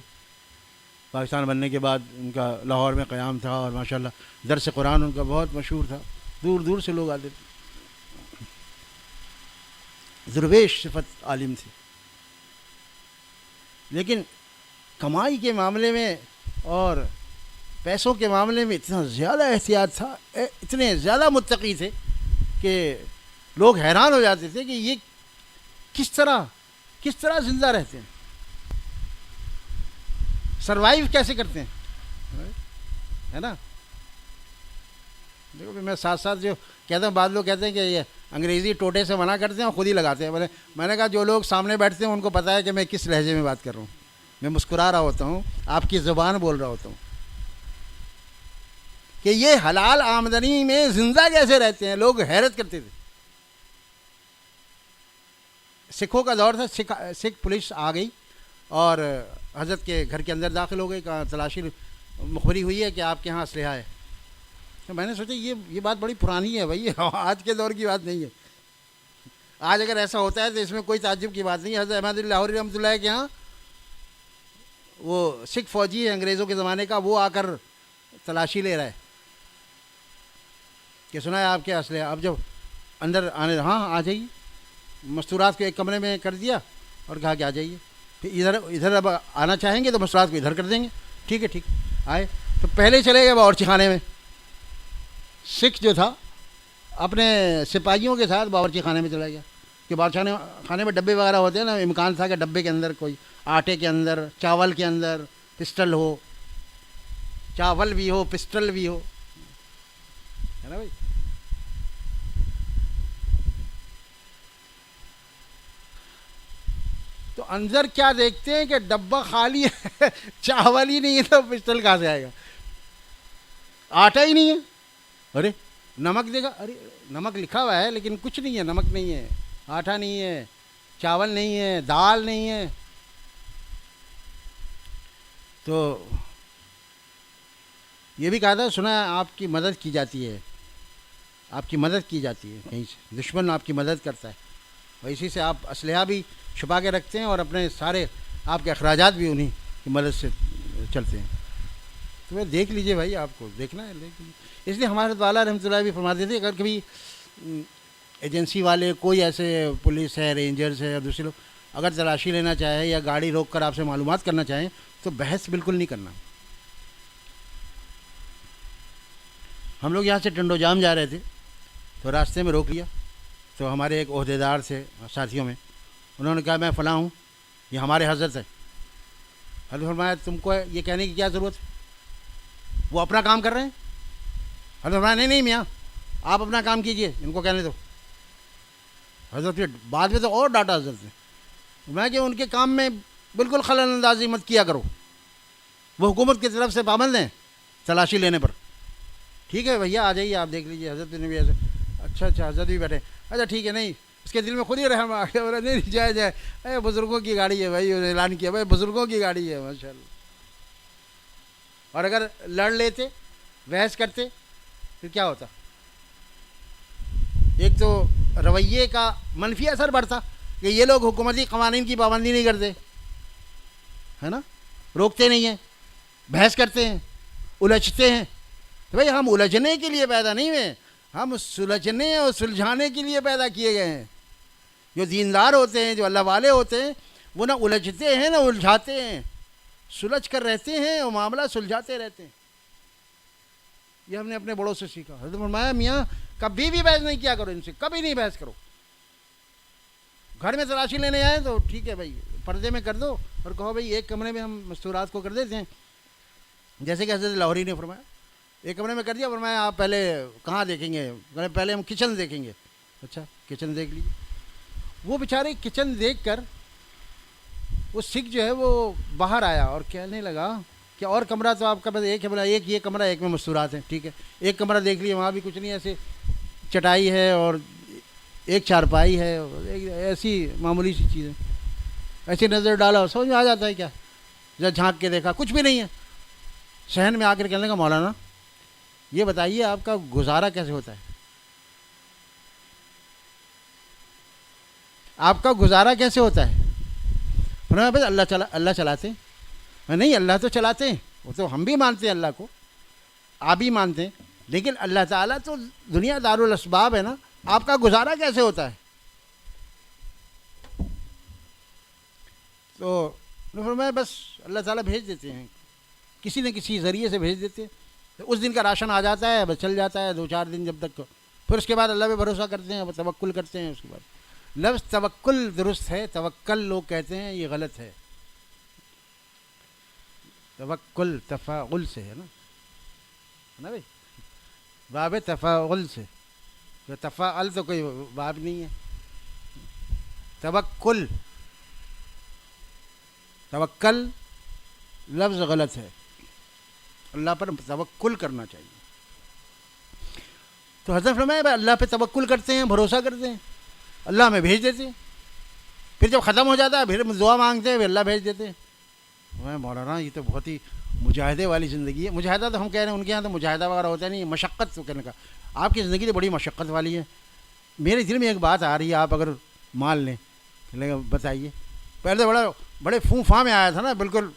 پاکستان بننے کے بعد ان کا لاہور میں قیام تھا اور ماشاءاللہ درس قرآن ان کا بہت مشہور تھا، دور دور سے لوگ آتے تھے. درویش صفت عالم تھی، لیکن کمائی کے معاملے میں اور پیسوں کے معاملے میں اتنا زیادہ احتیاط تھا، اتنے زیادہ متقی تھے کہ لوگ حیران ہو جاتے تھے کہ یہ کس طرح زندہ رہتے ہیں، سروائیو کیسے کرتے ہیں، ہے نا. دیکھو میں ساتھ ساتھ جو کہتا ہوں، بعض لوگ کہتے ہیں کہ یہ انگریزی ٹوٹے سے منع کرتے ہیں اور خود ہی لگاتے ہیں. میں نے کہا جو لوگ سامنے بیٹھتے ہیں ان کو پتہ ہے کہ میں کس لہجے میں بات کر رہا ہوں. میں مسکرا رہا ہوتا ہوں، آپ کی زبان بول رہا ہوتا ہوں کہ یہ حلال آمدنی میں زندہ کیسے رہتے ہیں. لوگ حیرت کرتے تھے. سکھوں کا دور تھا، سکھ پولیس آ گئی اور حضرت کے گھر کے اندر داخل ہو گئی، کہاں تلاشی مخبری ہوئی ہے کہ آپ کے ہاں اسلحہ ہے. تو میں نے سوچا یہ بات بڑی پرانی ہے بھائی، آج کے دور کی بات نہیں ہے. آج اگر ایسا ہوتا ہے تو اس میں کوئی تعجب کی بات نہیں. حضرت احمد لاہوری رحمۃ اللہ کے ہاں وہ سکھ فوجی ہے انگریزوں کے زمانے کا، وہ آ کر تلاشی لے رہا ہے کہ سنا ہے آپ کے اسلحہ. اب جب اندر آنے، ہاں آ جائیے. مستورات کو ایک کمرے میں کر دیا اور کہا کہ آ جائیے. پھر ادھر اب آنا چاہیں گے تو مستورات کو ادھر کر دیں گے. ٹھیک ہے ٹھیک آئے. تو پہلے چلے گئے باورچی خانے میں. سکھ جو تھا اپنے سپاہیوں کے ساتھ باورچی خانے میں چلا گیا کہ باورچی خانے میں ڈبے وغیرہ ہوتے ہیں نا. امکان تھا کہ ڈبے کے اندر کوئی آٹے کے اندر، چاول کے اندر پسٹل ہو، چاول بھی ہو پسٹل بھی ہو، ہے نا بھائی. تو اندر کیا دیکھتے ہیں کہ ڈبہ خالی ہے، چاول ہی نہیں ہے تو پسٹل کہاں سے آئے گا. آٹا ہی نہیں ہے. ارے نمک دیکھا، ارے نمک لکھا ہوا ہے لیکن کچھ نہیں ہے، نمک نہیں ہے، آٹا نہیں ہے، چاول نہیں ہے، دال نہیں ہے. تو یہ بھی کہا تھا، سنا آپ کی مدد کی جاتی ہے آپ کی مدد کی جاتی ہے کہیں سے، دشمن آپ کی مدد کرتا ہے، اور اسی سے آپ اسلحہ بھی چھپا کے رکھتے ہیں اور اپنے سارے آپ کے اخراجات بھی انہیں کی مدد سے چلتے ہیں. تو وہ دیکھ لیجئے بھائی، آپ کو دیکھنا ہے دیکھ لیجیے. اس لیے ہمارے والا رحمۃ اللہ بھی فرماتے تھے اگر کبھی ایجنسی والے کوئی ایسے پولیس ہے، رینجرز ہے اور دوسرے لوگ اگر تلاشی لینا چاہے یا گاڑی روک کر آپ سے معلومات کرنا چاہیں تو بحث بالکل نہیں کرنا. ہم لوگ یہاں سے ٹنڈو جام جا رہے تھے تو راستے میں روک لیا، تو ہمارے ایک عہدیدار سے ساتھیوں میں، انہوں نے کہا میں فلاں ہوں، یہ ہمارے حضرت ہے. حضرت فرمایا تم کو یہ کہنے کی کیا ضرورت ہے، وہ اپنا کام کر رہے ہیں. حضرت فرمایا نہیں میاں آپ اپنا کام کیجئے، ان کو کہنے دو. حضرت پھر بعد میں تو اور ڈاٹا حضرت نے، میں کہ ان کے کام میں بالکل خلل اندازی مت کیا کرو، وہ حکومت کی طرف سے پابند ہیں تلاشی لینے پر. ٹھیک ہے بھیا آ جائیے آپ دیکھ لیجیے. حضرت نے بھی ایسے اچھا حضرت بھی بیٹھے، اچھا ٹھیک ہے. نہیں اس کے دل میں خود ہی رحم آ گیا، بولا نہیں جائے اے بزرگوں کی گاڑی ہے بھائی، اعلان کیا بھائی بزرگوں کی گاڑی ہے ماشاء اللہ. اور اگر لڑ لیتے بحث کرتے پھر کیا ہوتا؟ ایک تو رویے کا منفی اثر پڑتا کہ یہ لوگ حکومتی قوانین کی پابندی نہیں کرتے، ہے نا، روکتے نہیں ہیں، بحث کرتے ہیں، الجھتے ہیں. تو بھائی ہم الجھنے کے لیے پیدا نہیں ہوئے، ہم سلجھنے اور سلجھانے کے لیے پیدا کیے گئے ہیں. جو دیندار ہوتے ہیں، جو اللہ والے ہوتے ہیں، وہ نہ الجھتے ہیں نہ الجھاتے ہیں، سلجھ کر رہتے ہیں اور معاملہ سلجھاتے رہتے ہیں. یہ ہم نے اپنے بڑوں سے سیکھا. حضرت فرمایا میاں کبھی بھی بحث نہیں کیا کرو ان سے، کبھی نہیں بحث کرو. گھر میں تلاشی لینے آئے تو ٹھیک ہے بھائی پردے میں کر دو اور کہو بھائی ایک کمرے میں ہم مستورات کو کر دیتے ہیں، جیسے کہ حضرت لاہوری نے فرمایا ایک کمرے میں کر دیا. فرمایا آپ پہلے کہاں دیکھیں گے؟ پہلے ہم کچن دیکھیں گے. اچھا کچن دیکھ لیجیے. وہ بیچارے کچن دیکھ کر وہ سکھ جو ہے وہ باہر آیا اور کہنے لگا کہ اور کمرہ تو آپ کا بس ایک ہے. بولا ایک یہ کمرہ، ایک میں مستورات ہیں. ٹھیک ہے ایک کمرہ دیکھ لیے، وہاں بھی کچھ نہیں، ایسے چٹائی ہے اور ایک چارپائی ہے، ایسی معمولی سی چیز ہے. ایسی نظر ڈالا سمجھ میں آ جاتا ہے کیا، جب جھانک کے دیکھا کچھ بھی نہیں ہے. صحن میں آ کر کہنے لگا مولانا یہ بتائیے آپ کا گزارا کیسے ہوتا ہے، آپ کا گزارا کیسے ہوتا ہے؟ فرمایا بس اللہ چلاتے ہیں. نہیں اللہ تو چلاتے ہیں، وہ تو ہم بھی مانتے ہیں اللہ کو، آپ بھی مانتے ہیں، لیکن اللہ تعالیٰ تو دنیا دارالاسباب ہے نا، آپ کا گزارا کیسے ہوتا ہے؟ تو فرمایا بس اللہ تعالیٰ بھیج دیتے ہیں، کسی نہ کسی ذریعے سے بھیج دیتے ہیں. اس دن کا راشن آ جاتا ہے، بس چل جاتا ہے 2-4 دن جب تک. پھر اس کے بعد اللہ پہ بھروسہ کرتے ہیں، توکل کرتے ہیں. اس کے بعد لفظ توکل درست ہے، توکل لوگ کہتے ہیں یہ غلط ہے. توکل تفاعل سے ہے نا بھائی، باب تفاعل سے. تفاعل تو کوئی باب نہیں ہے. توکل لفظ غلط ہے، اللہ پر توکل کرنا چاہیے. تو حضرت فرمایا اللہ پہ توکل کرتے ہیں، بھروسہ کرتے ہیں، اللہ ہمیں بھیج دیتے ہیں. پھر جب ختم ہو جاتا ہے پھر دعا مانگتے ہیں، پھر اللہ بھیج دیتے ہیں. مولانا یہ تو بہت ہی مجاہدے والی زندگی ہے. مجاہدہ تو ہم کہہ رہے ہیں، ان کے یہاں تو مجاہدہ وغیرہ ہوتا نہیں، مشقت تو کہنے کا. آپ کی زندگی تو بڑی مشقت والی ہے. میرے دل میں ایک بات آ رہی ہے، آپ اگر مان لیں بتائیے. پہلے تو بڑے فوں فاں میں آیا تھا نا، بالکل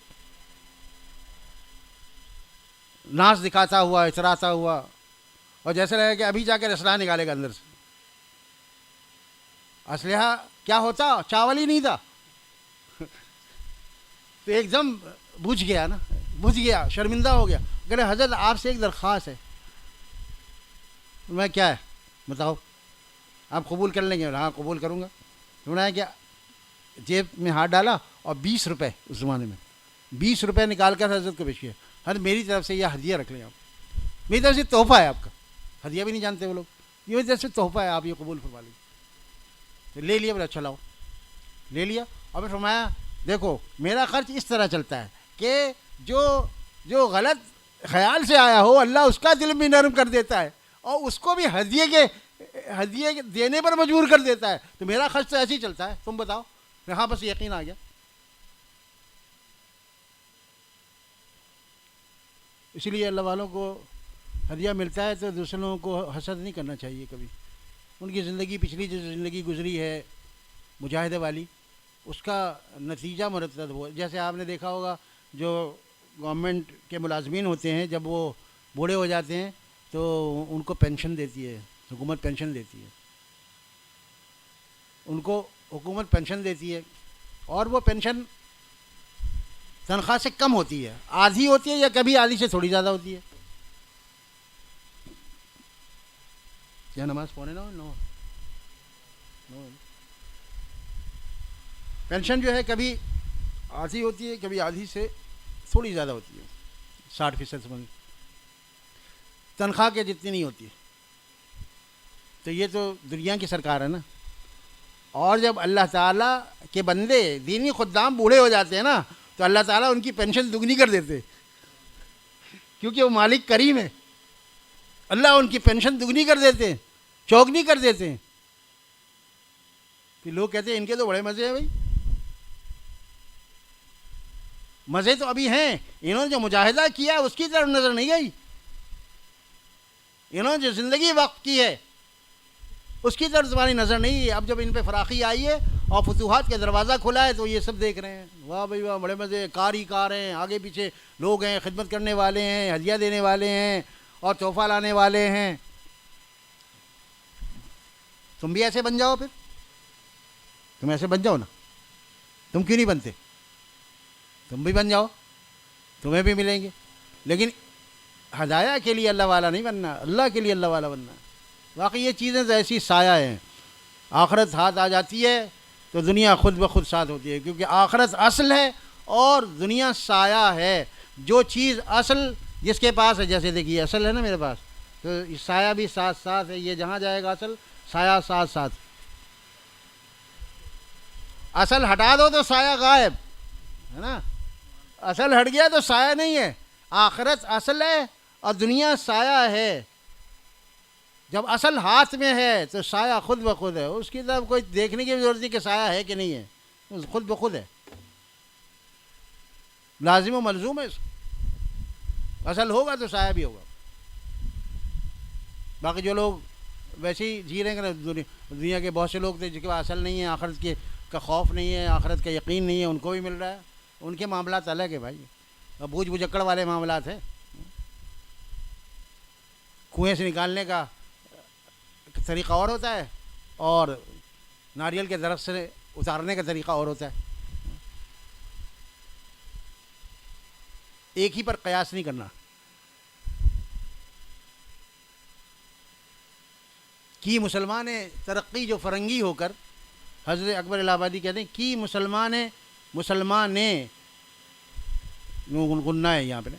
ناز دکھاتا ہوا، اتراتا ہوا، اور جیسے لگا کہ ابھی جا کے اسلحہ نکالے گا اندر سے. اسلحہ کیا ہوتا؟ چاول ہی نہیں تھا. تو ایک دم بجھ گیا، شرمندہ ہو گیا. کہ حضرت آپ سے ایک درخواست ہے. میں کیا ہے بتاؤ، آپ قبول کر لیں گے؟ ہاں قبول کروں گا. انہوں نے کیا جیب میں ہاتھ ڈالا اور 20 روپے، اس زمانے میں 20 روپے نکال کر حضرت کو پیش کیا. حضرت میری طرف سے یہ ہدیہ رکھ لیں آپ، میری طرف سے تحفہ ہے آپ کا. ہدیہ بھی نہیں جانتے وہ لوگ، یہ میری طرف سے تحفہ ہے، آپ یہ قبول فرما لیجیے. تو لے لیا. بولا اچھا لاؤ. لے لیا. اور پھر فرمایا دیکھو میرا خرچ اس طرح چلتا ہے کہ جو غلط خیال سے آیا ہو اللہ اس کا دل بھی نرم کر دیتا ہے اور اس کو بھی ہدیے دینے پر مجبور کر دیتا ہے. تو میرا خرچ تو ایسے ہی چلتا ہے، تم بتاؤ. ہاں بس یقین آ گیا. اسی لیے اللہ والوں کو ہدیہ ملتا ہے تو دوسروں کو حسد نہیں کرنا چاہیے کبھی. ان کی زندگی پچھلی جو زندگی گزری ہے مجاہدے والی اس کا نتیجہ مرتب ہو. جیسے آپ نے دیکھا ہوگا جو گورنمنٹ کے ملازمین ہوتے ہیں جب وہ بوڑھے ہو جاتے ہیں تو ان کو پینشن دیتی ہے, حکومت پینشن دیتی ہے, ان کو حکومت پینشن دیتی ہے, اور وہ پینشن تنخواہ سے کم ہوتی ہے, آدھی ہوتی ہے یا کبھی آدھی سے تھوڑی زیادہ ہوتی ہے. کیا نماز پڑھے نا نو پینشن جو ہے کبھی آدھی ہوتی ہے کبھی آدھی سے تھوڑی زیادہ ہوتی ہے, 60% میں تنخواہ کے جتنی نہیں ہوتی. تو یہ تو دنیا کی سرکار ہے نا. اور جب اللہ تعالیٰ کے بندے دینی خدام بوڑھے ہو جاتے ہیں نا تو اللہ تعالیٰ ان کی پینشن دگنی کر دیتے, کیونکہ وہ مالک کریم ہے. اللہ ان کی پینشن دگنی کر دیتے ہیں, چوگنی کر دیتے ہیں. کہ لوگ کہتے ہیں ان کے تو بڑے مزے ہیں بھائی. مزے تو ابھی ہیں, انہوں نے جو مجاہدہ کیا اس کی طرف نظر نہیں گئی, انہوں نے جو زندگی وقف کی ہے اس کی طرف تمہاری نظر نہیں ہے. اب جب ان پہ فراخی آئی ہے اور فتوحات کا دروازہ کھلا ہے تو یہ سب دیکھ رہے ہیں, واہ بھائی واہ بڑے مزے, کار ہی کار ہیں, آگے پیچھے لوگ ہیں, خدمت کرنے والے ہیں, ہدیہ دینے والے ہیں اور تحفہ لانے والے ہیں. تم بھی ایسے بن جاؤ, پھر تم ایسے بن جاؤ نا. تم کیوں نہیں بنتے؟ تم بھی بن جاؤ, تمہیں بھی ملیں گے. لیکن ہدایہ کے لیے اللہ والا نہیں بننا, اللہ کے لیے اللہ والا بننا. واقعی یہ چیزیں تو ایسی سایہ ہیں, آخرت ہاتھ آ جاتی ہے تو دنیا خود بخود ساتھ ہوتی ہے, کیونکہ آخرت اصل ہے اور دنیا سایہ ہے. جو چیز اصل جس کے پاس ہے, جیسے دیکھیے اصل ہے نا میرے پاس, تو سایہ بھی ساتھ ساتھ ہے. یہ جہاں جائے گا اصل, سایہ ساتھ ساتھ. اصل ہٹا دو تو سایہ غائب ہے نا, اصل ہٹ گیا تو سایہ نہیں ہے. آخرت اصل ہے اور دنیا سایہ ہے. جب اصل ہاتھ میں ہے تو سایہ خود بخود ہے, اس کی طرف کوئی دیکھنے کی ضرورت نہیں کہ سایہ ہے کہ نہیں ہے, خود بخود ہے, لازم و ملزوم ہے. اصل ہوگا تو سایہ بھی ہوگا. باقی جو لوگ ویسے ہی جی رہے ہیں, دنیا کے بہت سے لوگ تھے جن کے پاس اصل نہیں ہے, آخرت کے کا خوف نہیں ہے, آخرت کا یقین نہیں ہے, ان کو بھی مل رہا ہے. ان کے معاملات الگ ہے بھائی, بوجھ بجکڑ والے معاملات ہیں. کنویں سے نکالنے کا طریقہ اور ہوتا ہے اور ناریل کے درخت سے اتارنے کا طریقہ اور ہوتا ہے. ایک ہی پر قیاس نہیں کرنا. کی مسلمان ترقی جو فرنگی ہو کر, حضرت اکبر الہ آبادی کہتے ہیں کی مسلمان گننا ہے یہاں پہ,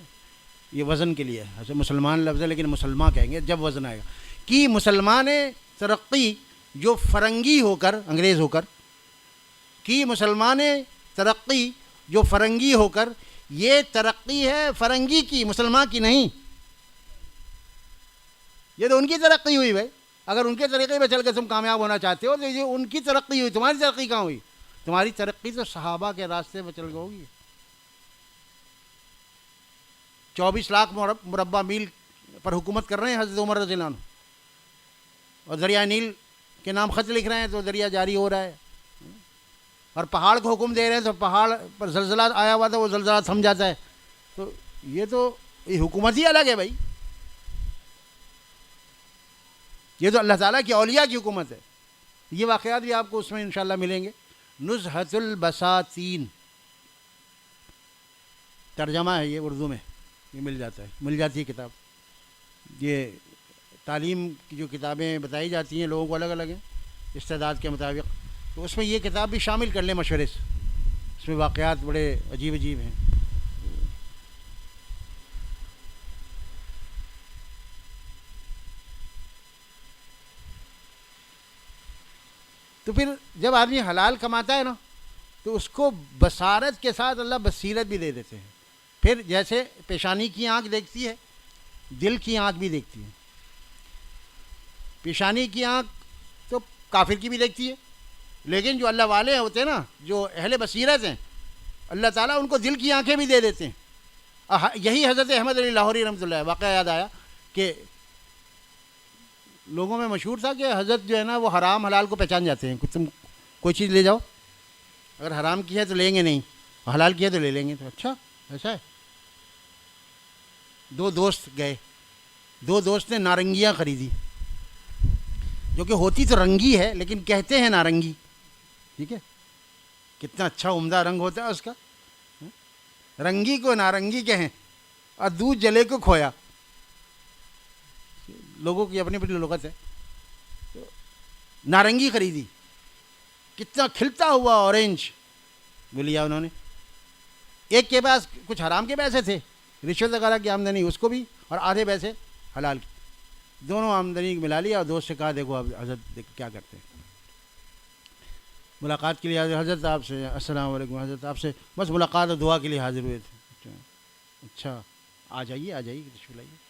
یہ وزن کے لیے ہے. مسلمان لفظ ہے لیکن مسلمان کہیں گے جب وزن آئے گا. کی مسلمان ترقی جو فرنگی ہو کر, انگریز ہو کر, کی مسلمان ترقی جو فرنگی ہو کر, یہ ترقی ہے فرنگی کی, مسلمان کی نہیں. یہ تو ان کی ترقی ہوئی بھائی. اگر ان کے طریقے پہ چل کے تم کامیاب ہونا چاہتے ہو تو یہ ان کی ترقی ہوئی, تمہاری ترقی کہاں ہوئی؟ تمہاری ترقی تو صحابہ کے راستے پہ چل کے ہوگی. 24 لاکھ مربع میل پر حکومت کر رہے ہیں حضرت عمر رضی اللہ عنہ, اور دریائے نیل کے نام خط لکھ رہے ہیں تو دریا جاری ہو رہا ہے. اور پہاڑ کو حکم دے رہے ہیں تو پہاڑ پر زلزلہ آیا ہوا تھا, وہ زلزلہ تھم جاتا ہے. تو یہ حکومت ہی الگ ہے بھائی. یہ تو اللہ تعالیٰ کی اولیاء کی حکومت ہے. یہ واقعات بھی آپ کو اس میں انشاءاللہ ملیں گے. نزہۃ البساتین ترجمہ ہے یہ اردو میں, یہ مل جاتی ہے کتاب. یہ تعلیم کی جو کتابیں بتائی جاتی ہیں لوگوں کو الگ الگ ہیں استعداد کے مطابق, تو اس میں یہ کتاب بھی شامل کر لیں مشورے سے. اس میں واقعات بڑے عجیب ہیں. تو پھر جب آدمی حلال کماتا ہے نا تو اس کو بصارت کے ساتھ اللہ بصیرت بھی دے دیتے ہیں. پھر جیسے پیشانی کی آنکھ دیکھتی ہے, دل کی آنکھ بھی دیکھتی ہے. پیشانی کی آنکھ تو کافر کی بھی دیکھتی ہے, لیکن جو اللہ والے ہوتے ہیں نا, جو اہل بصیرت ہیں, اللہ تعالیٰ ان کو دل کی آنکھیں بھی دے دیتے ہیں. یہی حضرت احمد علی لاہوری رحمۃ اللہ واقعہ یاد آیا کہ لوگوں میں مشہور تھا کہ حضرت جو ہے نا وہ حرام حلال کو پہچان جاتے ہیں. کہ تم کوئی چیز لے جاؤ, اگر حرام کی ہے تو لیں گے نہیں, حلال کی ہے تو لے لیں گے. تو اچھا ایسا ہے. دو دوست گئے, دو دوست نے نارنگیاں خریدی, جو کہ ہوتی تو رنگی ہے لیکن کہتے ہیں نارنگی. ٹھیک ہے, کتنا اچھا عمدہ رنگ ہوتا ہے اس کا, رنگی کو نارنگی کہیں اور دودھ جلے کو کھویا. لوگوں کی اپنی اپنی لغت ہے. نارنگی خریدی, کتنا کھلتا ہوا اورنج وہ لیا انہوں نے. ایک کے پاس کچھ حرام کے پیسے تھے, رشوت وغیرہ کی آمدنی اس کو بھی, اور آدھے پیسے حلال کی. دونوں آمدنی ملا لیا اور دوست سے کہا دیکھو اب حضرت کیا کرتے ہیں. ملاقات کے لیے حضرت آپ سے السلام علیکم, حضرت آپ سے بس ملاقات اور دعا کے لیے حاضر ہوئے تھے. اچھا آ جائیے آ جائیے تشریف لائیے.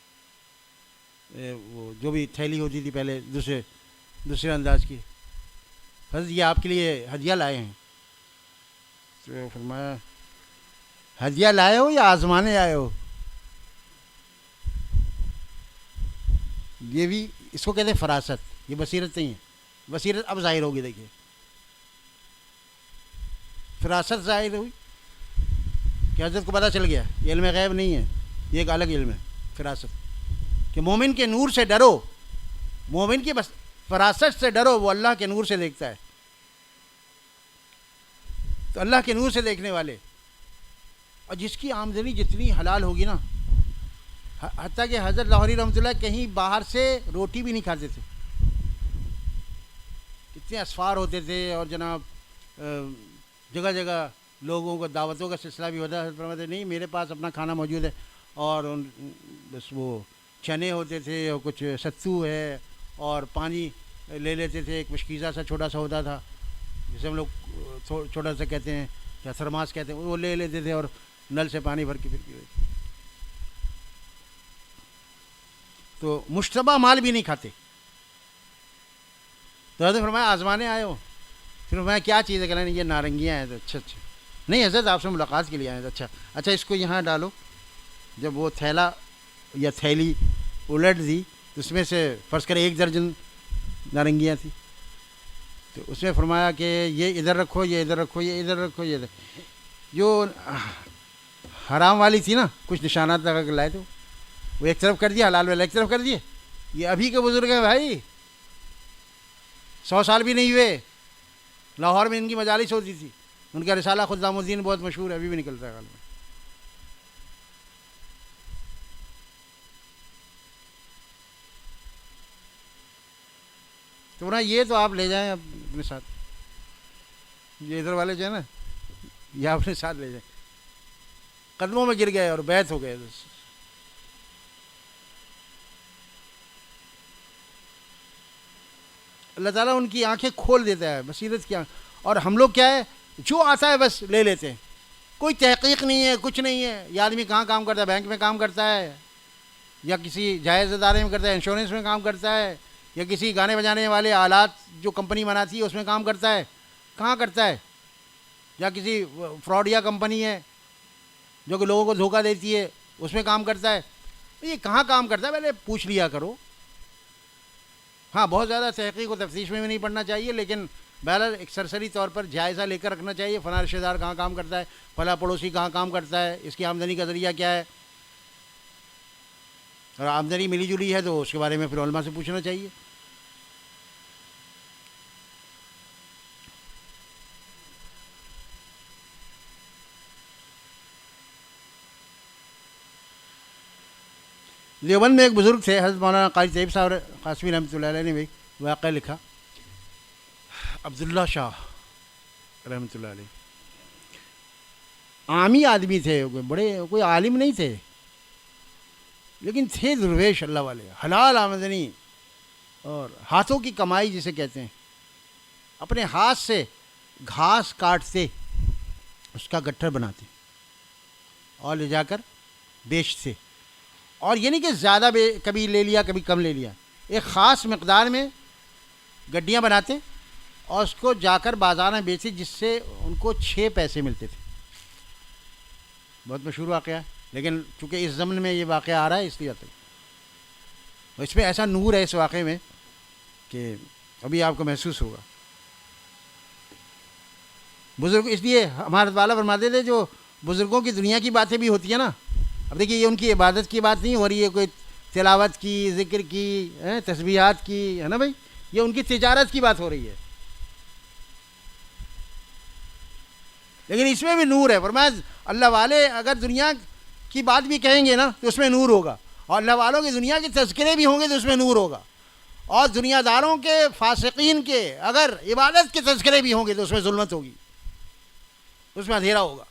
وہ جو بھی تھیلی ہوتی تھی پہلے دوسرے انداز کی, حضرت یہ آپ کے لیے ہدیہ لائے ہیں. تو فرمایا ہدیہ لائے ہو یا آزمانے آئے ہو؟ یہ بھی اس کو کہتے ہیں فراست, یہ بصیرت نہیں ہے. بصیرت اب ظاہر ہوگی. دیکھیے فراست ظاہر ہوئی کہ حضرت کو پتہ چل گیا یہ علم غیب نہیں ہے, یہ ایک الگ علم ہے فراست. کہ مومن کے نور سے ڈرو, مومن کی بس فراست سے ڈرو, وہ اللہ کے نور سے دیکھتا ہے. تو اللہ کے نور سے دیکھنے والے, اور جس کی آمدنی جتنی حلال ہوگی نا, حتیٰ کہ حضرت لاہوری رحمۃ اللہ کہیں باہر سے روٹی بھی نہیں کھاتے تھے. کتنے اسفار ہوتے تھے, اور جناب جگہ جگہ لوگوں کو دعوتوں کا سلسلہ بھی ہوتا ہے. حضرت فرماتے نہیں میرے پاس اپنا کھانا موجود ہے, اور بس وہ چنے ہوتے تھے اور کچھ ستو ہے, اور پانی لے لیتے تھے. ایک مشکیزہ سا چھوٹا سا ہوتا تھا جسے ہم لوگ چھوٹا سا کہتے ہیں یا تھرماس کہتے ہیں, وہ لے لیتے تھے اور نل سے پانی بھر کے پھر پیتے. تو مشتبہ مال بھی نہیں کھاتے. تو حضرت فرمایا آزمانے آئے ہو؟ پھر فرمایا کیا چیز ہے؟ کہنا یہ نارنگیاں ہیں. تو اچھا اچھا نہیں حضرت آپ سے ملاقات کے لیے آئے. اچھا اچھا اس کو یہاں ڈالو. جب وہ تھیلا یا تھیلی الٹ دی تو اس میں سے فرض کرے 1 درجن نارنگیاں تھیں. تو اس میں فرمایا کہ یہ ادھر رکھو, یہ ادھر رکھو, یہ ادھر رکھو, یہ ادھر. جو حرام والی تھی نا کچھ نشانات لگا کے لائے تھے, وہ ایک طرف کر دیا, حلال والا ایک طرف کر دیے. یہ ابھی کے بزرگ ہیں بھائی, 100 سال بھی نہیں ہوئے. لاہور میں ان کی مجالس ہوتی تھی. ان کا رسالہ خدام الدین بہت مشہور ہے, ابھی بھی نکلتا ہے غالباً. تو نا یہ تو آپ لے جائیں اپنے ساتھ, یہ ادھر والے جو ہے نا یہ اپنے ساتھ لے جائیں. قدموں میں گر گئے اور بیعت ہو گئے. اللہ تعالیٰ ان کی آنکھیں کھول دیتا ہے, بصیرت کی آنکھ. اور ہم لوگ کیا ہے, جو آتا ہے بس لے لیتے ہیں, کوئی تحقیق نہیں ہے, کچھ نہیں ہے. یہ آدمی کہاں کام کرتا ہے؟ بینک میں کام کرتا ہے, یا کسی جائز ادارے میں کرتا ہے, انشورنس میں کام کرتا ہے, یا کسی گانے بجانے والے آلات جو کمپنی بناتی ہے اس میں کام کرتا ہے. کہاں کرتا ہے؟ یا کسی فراڈیا کمپنی ہے جو کہ لوگوں کو دھوکہ دیتی ہے, اس میں کام کرتا ہے. یہ کہاں کام کرتا ہے پہلے پوچھ لیا کرو. ہاں بہت زیادہ تحقیق و تفتیش میں بھی نہیں پڑھنا چاہیے, لیکن بہرحال ایک سرسری طور پر جائزہ لے کر رکھنا چاہیے. فلاں رشتہ دار کہاں کام کرتا ہے, فلاں پڑوسی کہاں کام کرتا ہے, اس کی آمدنی کا ذریعہ کیا ہے. اور آمدنی ملی جلی ہے تو اس کے بارے میں پھر علماء سے پوچھنا چاہیے. دیوبند میں ایک بزرگ تھے, حضرت مولانا قاری طیب صاحب قاسمی رحمۃ اللہ علیہ نے بھی واقعہ لکھا. عبداللہ شاہ رحمۃ اللہ علیہ عامی آدمی تھے, بڑے کوئی عالم نہیں تھے, لیکن تھے درویش اللہ والے. حلال آمدنی اور ہاتھوں کی کمائی جسے کہتے ہیں. اپنے ہاتھ سے گھاس کاٹتے, اس کا گٹھر بناتے اور لے جا کر بیچتے. اور یہ نہیں کہ زیادہ کبھی لے لیا کبھی کم لے لیا, ایک خاص مقدار میں گڈیاں بناتے اور اس کو جا کر بازار میں بیچتے, جس سے ان کو 6 پیسے ملتے تھے. بہت مشہور واقعہ ہے, لیکن چونکہ اس ضمن میں یہ واقعہ آ رہا ہے اس لیے آتا ہے. اس میں ایسا نور ہے اس واقعے میں کہ ابھی آپ کو محسوس ہوگا. بزرگ اس لیے ہمارے والا فرماتے تھے جو بزرگوں کی دنیا کی باتیں بھی ہوتی ہیں نا. اب دیکھیے یہ ان کی عبادت کی بات نہیں ہو رہی ہے, کوئی تلاوت کی, ذکر کی, تسبیحات کی, ہے نا بھائی, یہ ان کی تجارت کی بات ہو رہی ہے. لیکن اس میں بھی نور ہے. فرمایا اللہ والے اگر دنیا کی بات بھی کہیں گے نا تو اس میں نور ہوگا, اور اللہ والوں کی دنیا کے تذکرے بھی ہوں گے تو اس میں نور ہوگا, اور دنیا داروں کے فاسقین کے اگر عبادت کے تذکرے بھی ہوں گے تو اس میں ظلمت ہوگی, اس میں اندھیرا ہوگا,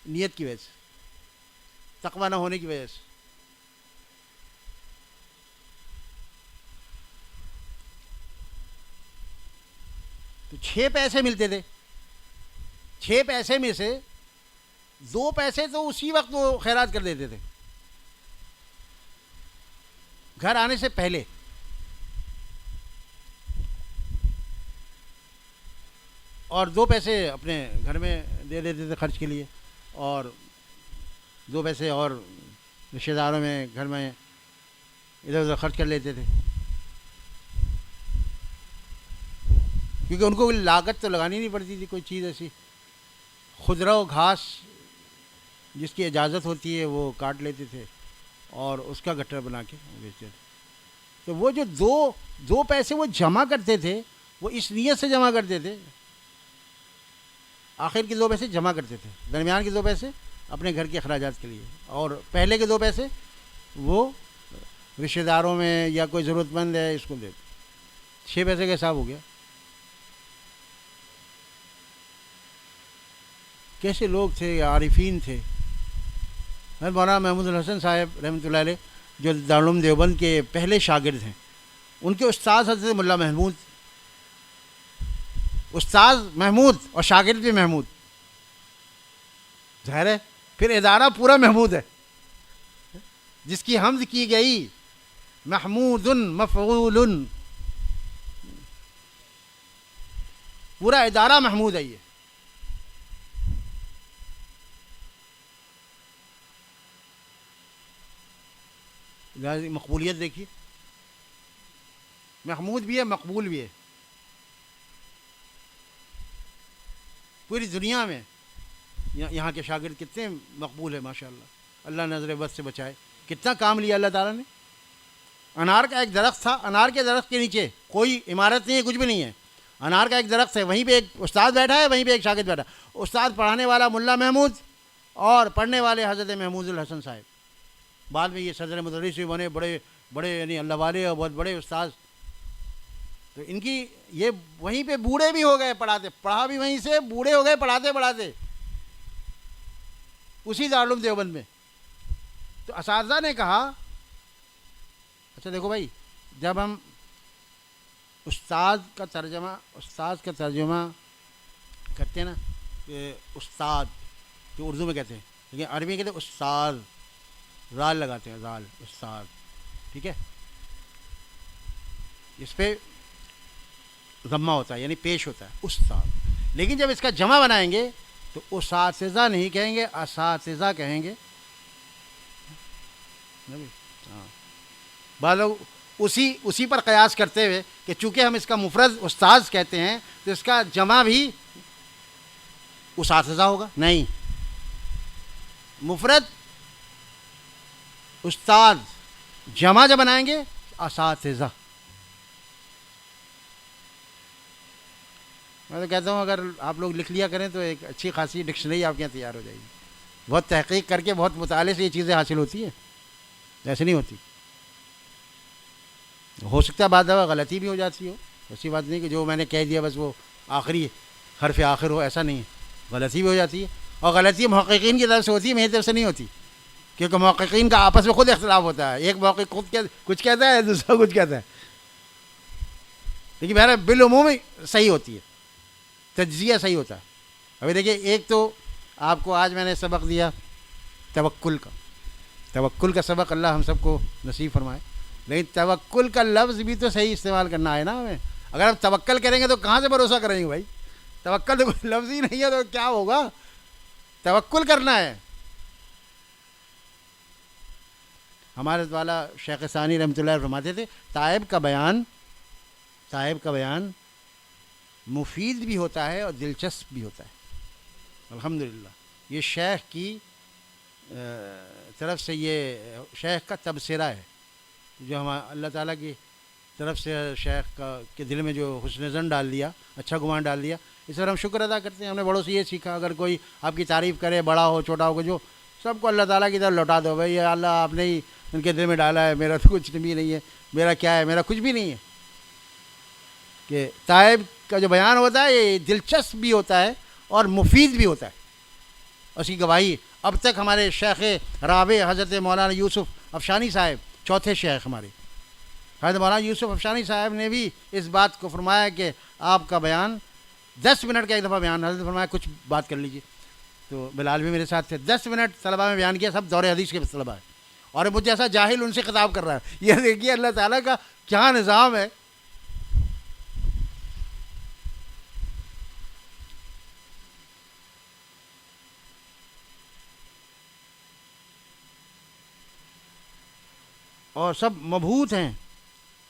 نیت کی وجہ سے, تقویٰ نہ ہونے کی وجہ سے. تو 6 پیسے ملتے تھے, 6 پیسے میں سے 2 پیسے تو اسی وقت وہ خیرات کر دیتے تھے گھر آنے سے پہلے, اور 2 پیسے اپنے گھر میں دے دیتے تھے خرچ کے لیے, اور 2 پیسے اور رشتہ داروں میں گھر میں ادھر ادھر خرچ کر لیتے تھے, کیونکہ ان کو کوئی لاگت تو لگانی نہیں پڑتی تھی کوئی چیز ایسی. خضرا و گھاس جس کی اجازت ہوتی ہے وہ کاٹ لیتے تھے اور اس کا گٹر بنا کے بیچتے تھے. تو وہ جو 2 پیسے وہ جمع کرتے تھے وہ اس نیت سے جمع کرتے تھے, آخر کے 2 پیسے جمع کرتے تھے, درمیان کے 2 پیسے اپنے گھر کے اخراجات کے لیے, اور پہلے کے 2 پیسے وہ رشتہ داروں میں یا کوئی ضرورت مند ہے اس کو دیتے. 6 پیسے کا حساب ہو گیا. کیسے لوگ تھے, عارفین تھے. مولانا محمود الحسن صاحب رحمۃ اللہ علیہ جو دارالعلوم دیوبند کے پہلے شاگرد ہیں, ان کے استاد حضرت ملا محمود, استاد محمود اور شاگرد بھی محمود, ظاہر ہے پھر ادارہ پورا محمود ہے, جس کی حمد کی گئی, محمود مفعول, پورا ادارہ محمود ہے. یہ مقبولیت دیکھیے, محمود بھی ہے مقبول بھی ہے. پوری دنیا میں یہاں کے شاگرد کتنے مقبول ہیں ماشاء اللہ, اللہ نظر بد سے بچائے. کتنا کام لیا اللہ تعالیٰ نے. انار کا ایک درخت تھا, انار کے درخت کے نیچے کوئی عمارت نہیں ہے, کچھ بھی نہیں ہے, انار کا ایک درخت ہے, وہیں پہ ایک استاد بیٹھا ہے, وہیں پہ ایک شاگرد بیٹھا ہے. استاد پڑھانے والا ملا محمود اور پڑھنے والے حضرت محمود الحسن صاحب. بعد میں یہ صدر مدرس بھی بنے, بڑے بڑے یعنی اللہ والے اور بہت بڑے استاد. تو ان کی یہ وہیں پہ بوڑھے بھی ہو گئے پڑھاتے, پڑھا بھی وہیں سے, بوڑھے ہو گئے پڑھاتے پڑھاتے اسی دارالعلوم دیوبند میں. تو اساتذہ نے کہا اچھا دیکھو بھائی, جب ہم استاد کا ترجمہ کرتے ہیں نا, کہ استاد جو اردو میں کہتے ہیں, لیکن عربی میں کہتے ہیں استاد, رال لگاتے ہیں, رال, استاد, ٹھیک ہے, اس پہ ضمہ ہوتا ہے یعنی پیش ہوتا ہے استاد. لیکن جب اس کا جمع بنائیں گے تو اساتذہ نہیں کہیں گے, اساتذہ کہیں گے. ہاں, بعض لوگ اسی پر قیاس کرتے ہوئے کہ چونکہ ہم اس کا مفرد استاذ کہتے ہیں تو اس کا جمع بھی اساتذہ ہوگا. نہیں, مفرد استاد, جمع جب بنائیں گے اساتذہ. میں تو کہتا ہوں اگر آپ لوگ لکھ لیا کریں تو ایک اچھی خاصی ڈکشنری آپ کے یہاں تیار ہو جائے گی. بہت تحقیق کر کے بہت مطالعے سے یہ چیزیں حاصل ہوتی ہیں, ایسے نہیں ہوتی. ہو سکتا ہے بعد دفعہ غلطی بھی ہو جاتی ہو, ایسی بات نہیں کہ جو میں نے کہہ دیا بس وہ آخری حرف آخر ہو, ایسا نہیں ہے, غلطی بھی ہو جاتی ہے. اور غلطی محققین کی طرف سے ہوتی ہے, میری طرف سے نہیں ہوتی, کیونکہ محققین کا آپس میں خود اختلاف ہوتا ہے. ایک محقق خود کچھ کہتا ہے, دوسرا کچھ کہتا ہے, لیکن بہرحال بالعموم صحیح ہوتی ہے, تجزیہ صحیح ہوتا ہے. ابھی دیکھیے, ایک تو آپ کو آج میں نے سبق دیا توکل کا, توکل کا سبق اللہ ہم سب کو نصیب فرمائے. لیکن توکل کا لفظ بھی تو صحیح استعمال کرنا ہے نا ہمیں. اگر ہم توکل کریں گے تو کہاں سے بھروسہ کریں گے بھائی, توکل تو کوئی لفظ ہی نہیں ہے تو کیا ہوگا. توکل کرنا ہے. ہمارے والا شیخ ثانی رحمۃ اللہ علیہ فرماتے تھے تائب کا بیان مفید بھی ہوتا ہے اور دلچسپ بھی ہوتا ہے. الحمدللہ یہ شیخ کی طرف سے یہ شیخ کا تبصرہ ہے جو ہم اللہ تعالیٰ کی طرف سے شیخ کے دل میں جو حسن ظن ڈال دیا, اچھا گمان ڈال دیا, اس پر ہم شکر ادا کرتے ہیں. ہم نے بڑوں سے یہ سیکھا اگر کوئی آپ کی تعریف کرے, بڑا ہو چھوٹا ہو, جو سب کو اللہ تعالیٰ کی طرف لوٹا دو. بھائی یہ اللہ آپ نے ہی ان کے دل میں ڈالا ہے, میرا تو کچھ بھی نہیں ہے, میرا کیا ہے, میرا کچھ بھی نہیں ہے. کہ تائب کا جو بیان ہوتا ہے یہ دلچسپ بھی ہوتا ہے اور مفید بھی ہوتا ہے. اس کی گواہی اب تک ہمارے شیخ رابع حضرت مولانا یوسف افشانی صاحب, چوتھے شیخ ہمارے حضرت مولانا یوسف افشانی صاحب نے بھی اس بات کو فرمایا کہ آپ کا بیان 10 منٹ کا ایک دفعہ بیان, حضرت فرمایا کچھ بات کر لیجیے. تو بلال بھی میرے ساتھ تھے, 10 منٹ طلباء میں بیان کیا, سب دور حدیث کے طلباء ہے, اور مجھ جیسا جاہل ان سے خطاب کر رہا ہے. یہ دیکھیے اللہ تعالیٰ کا کیا نظام ہے. اور سب مبہوت ہیں,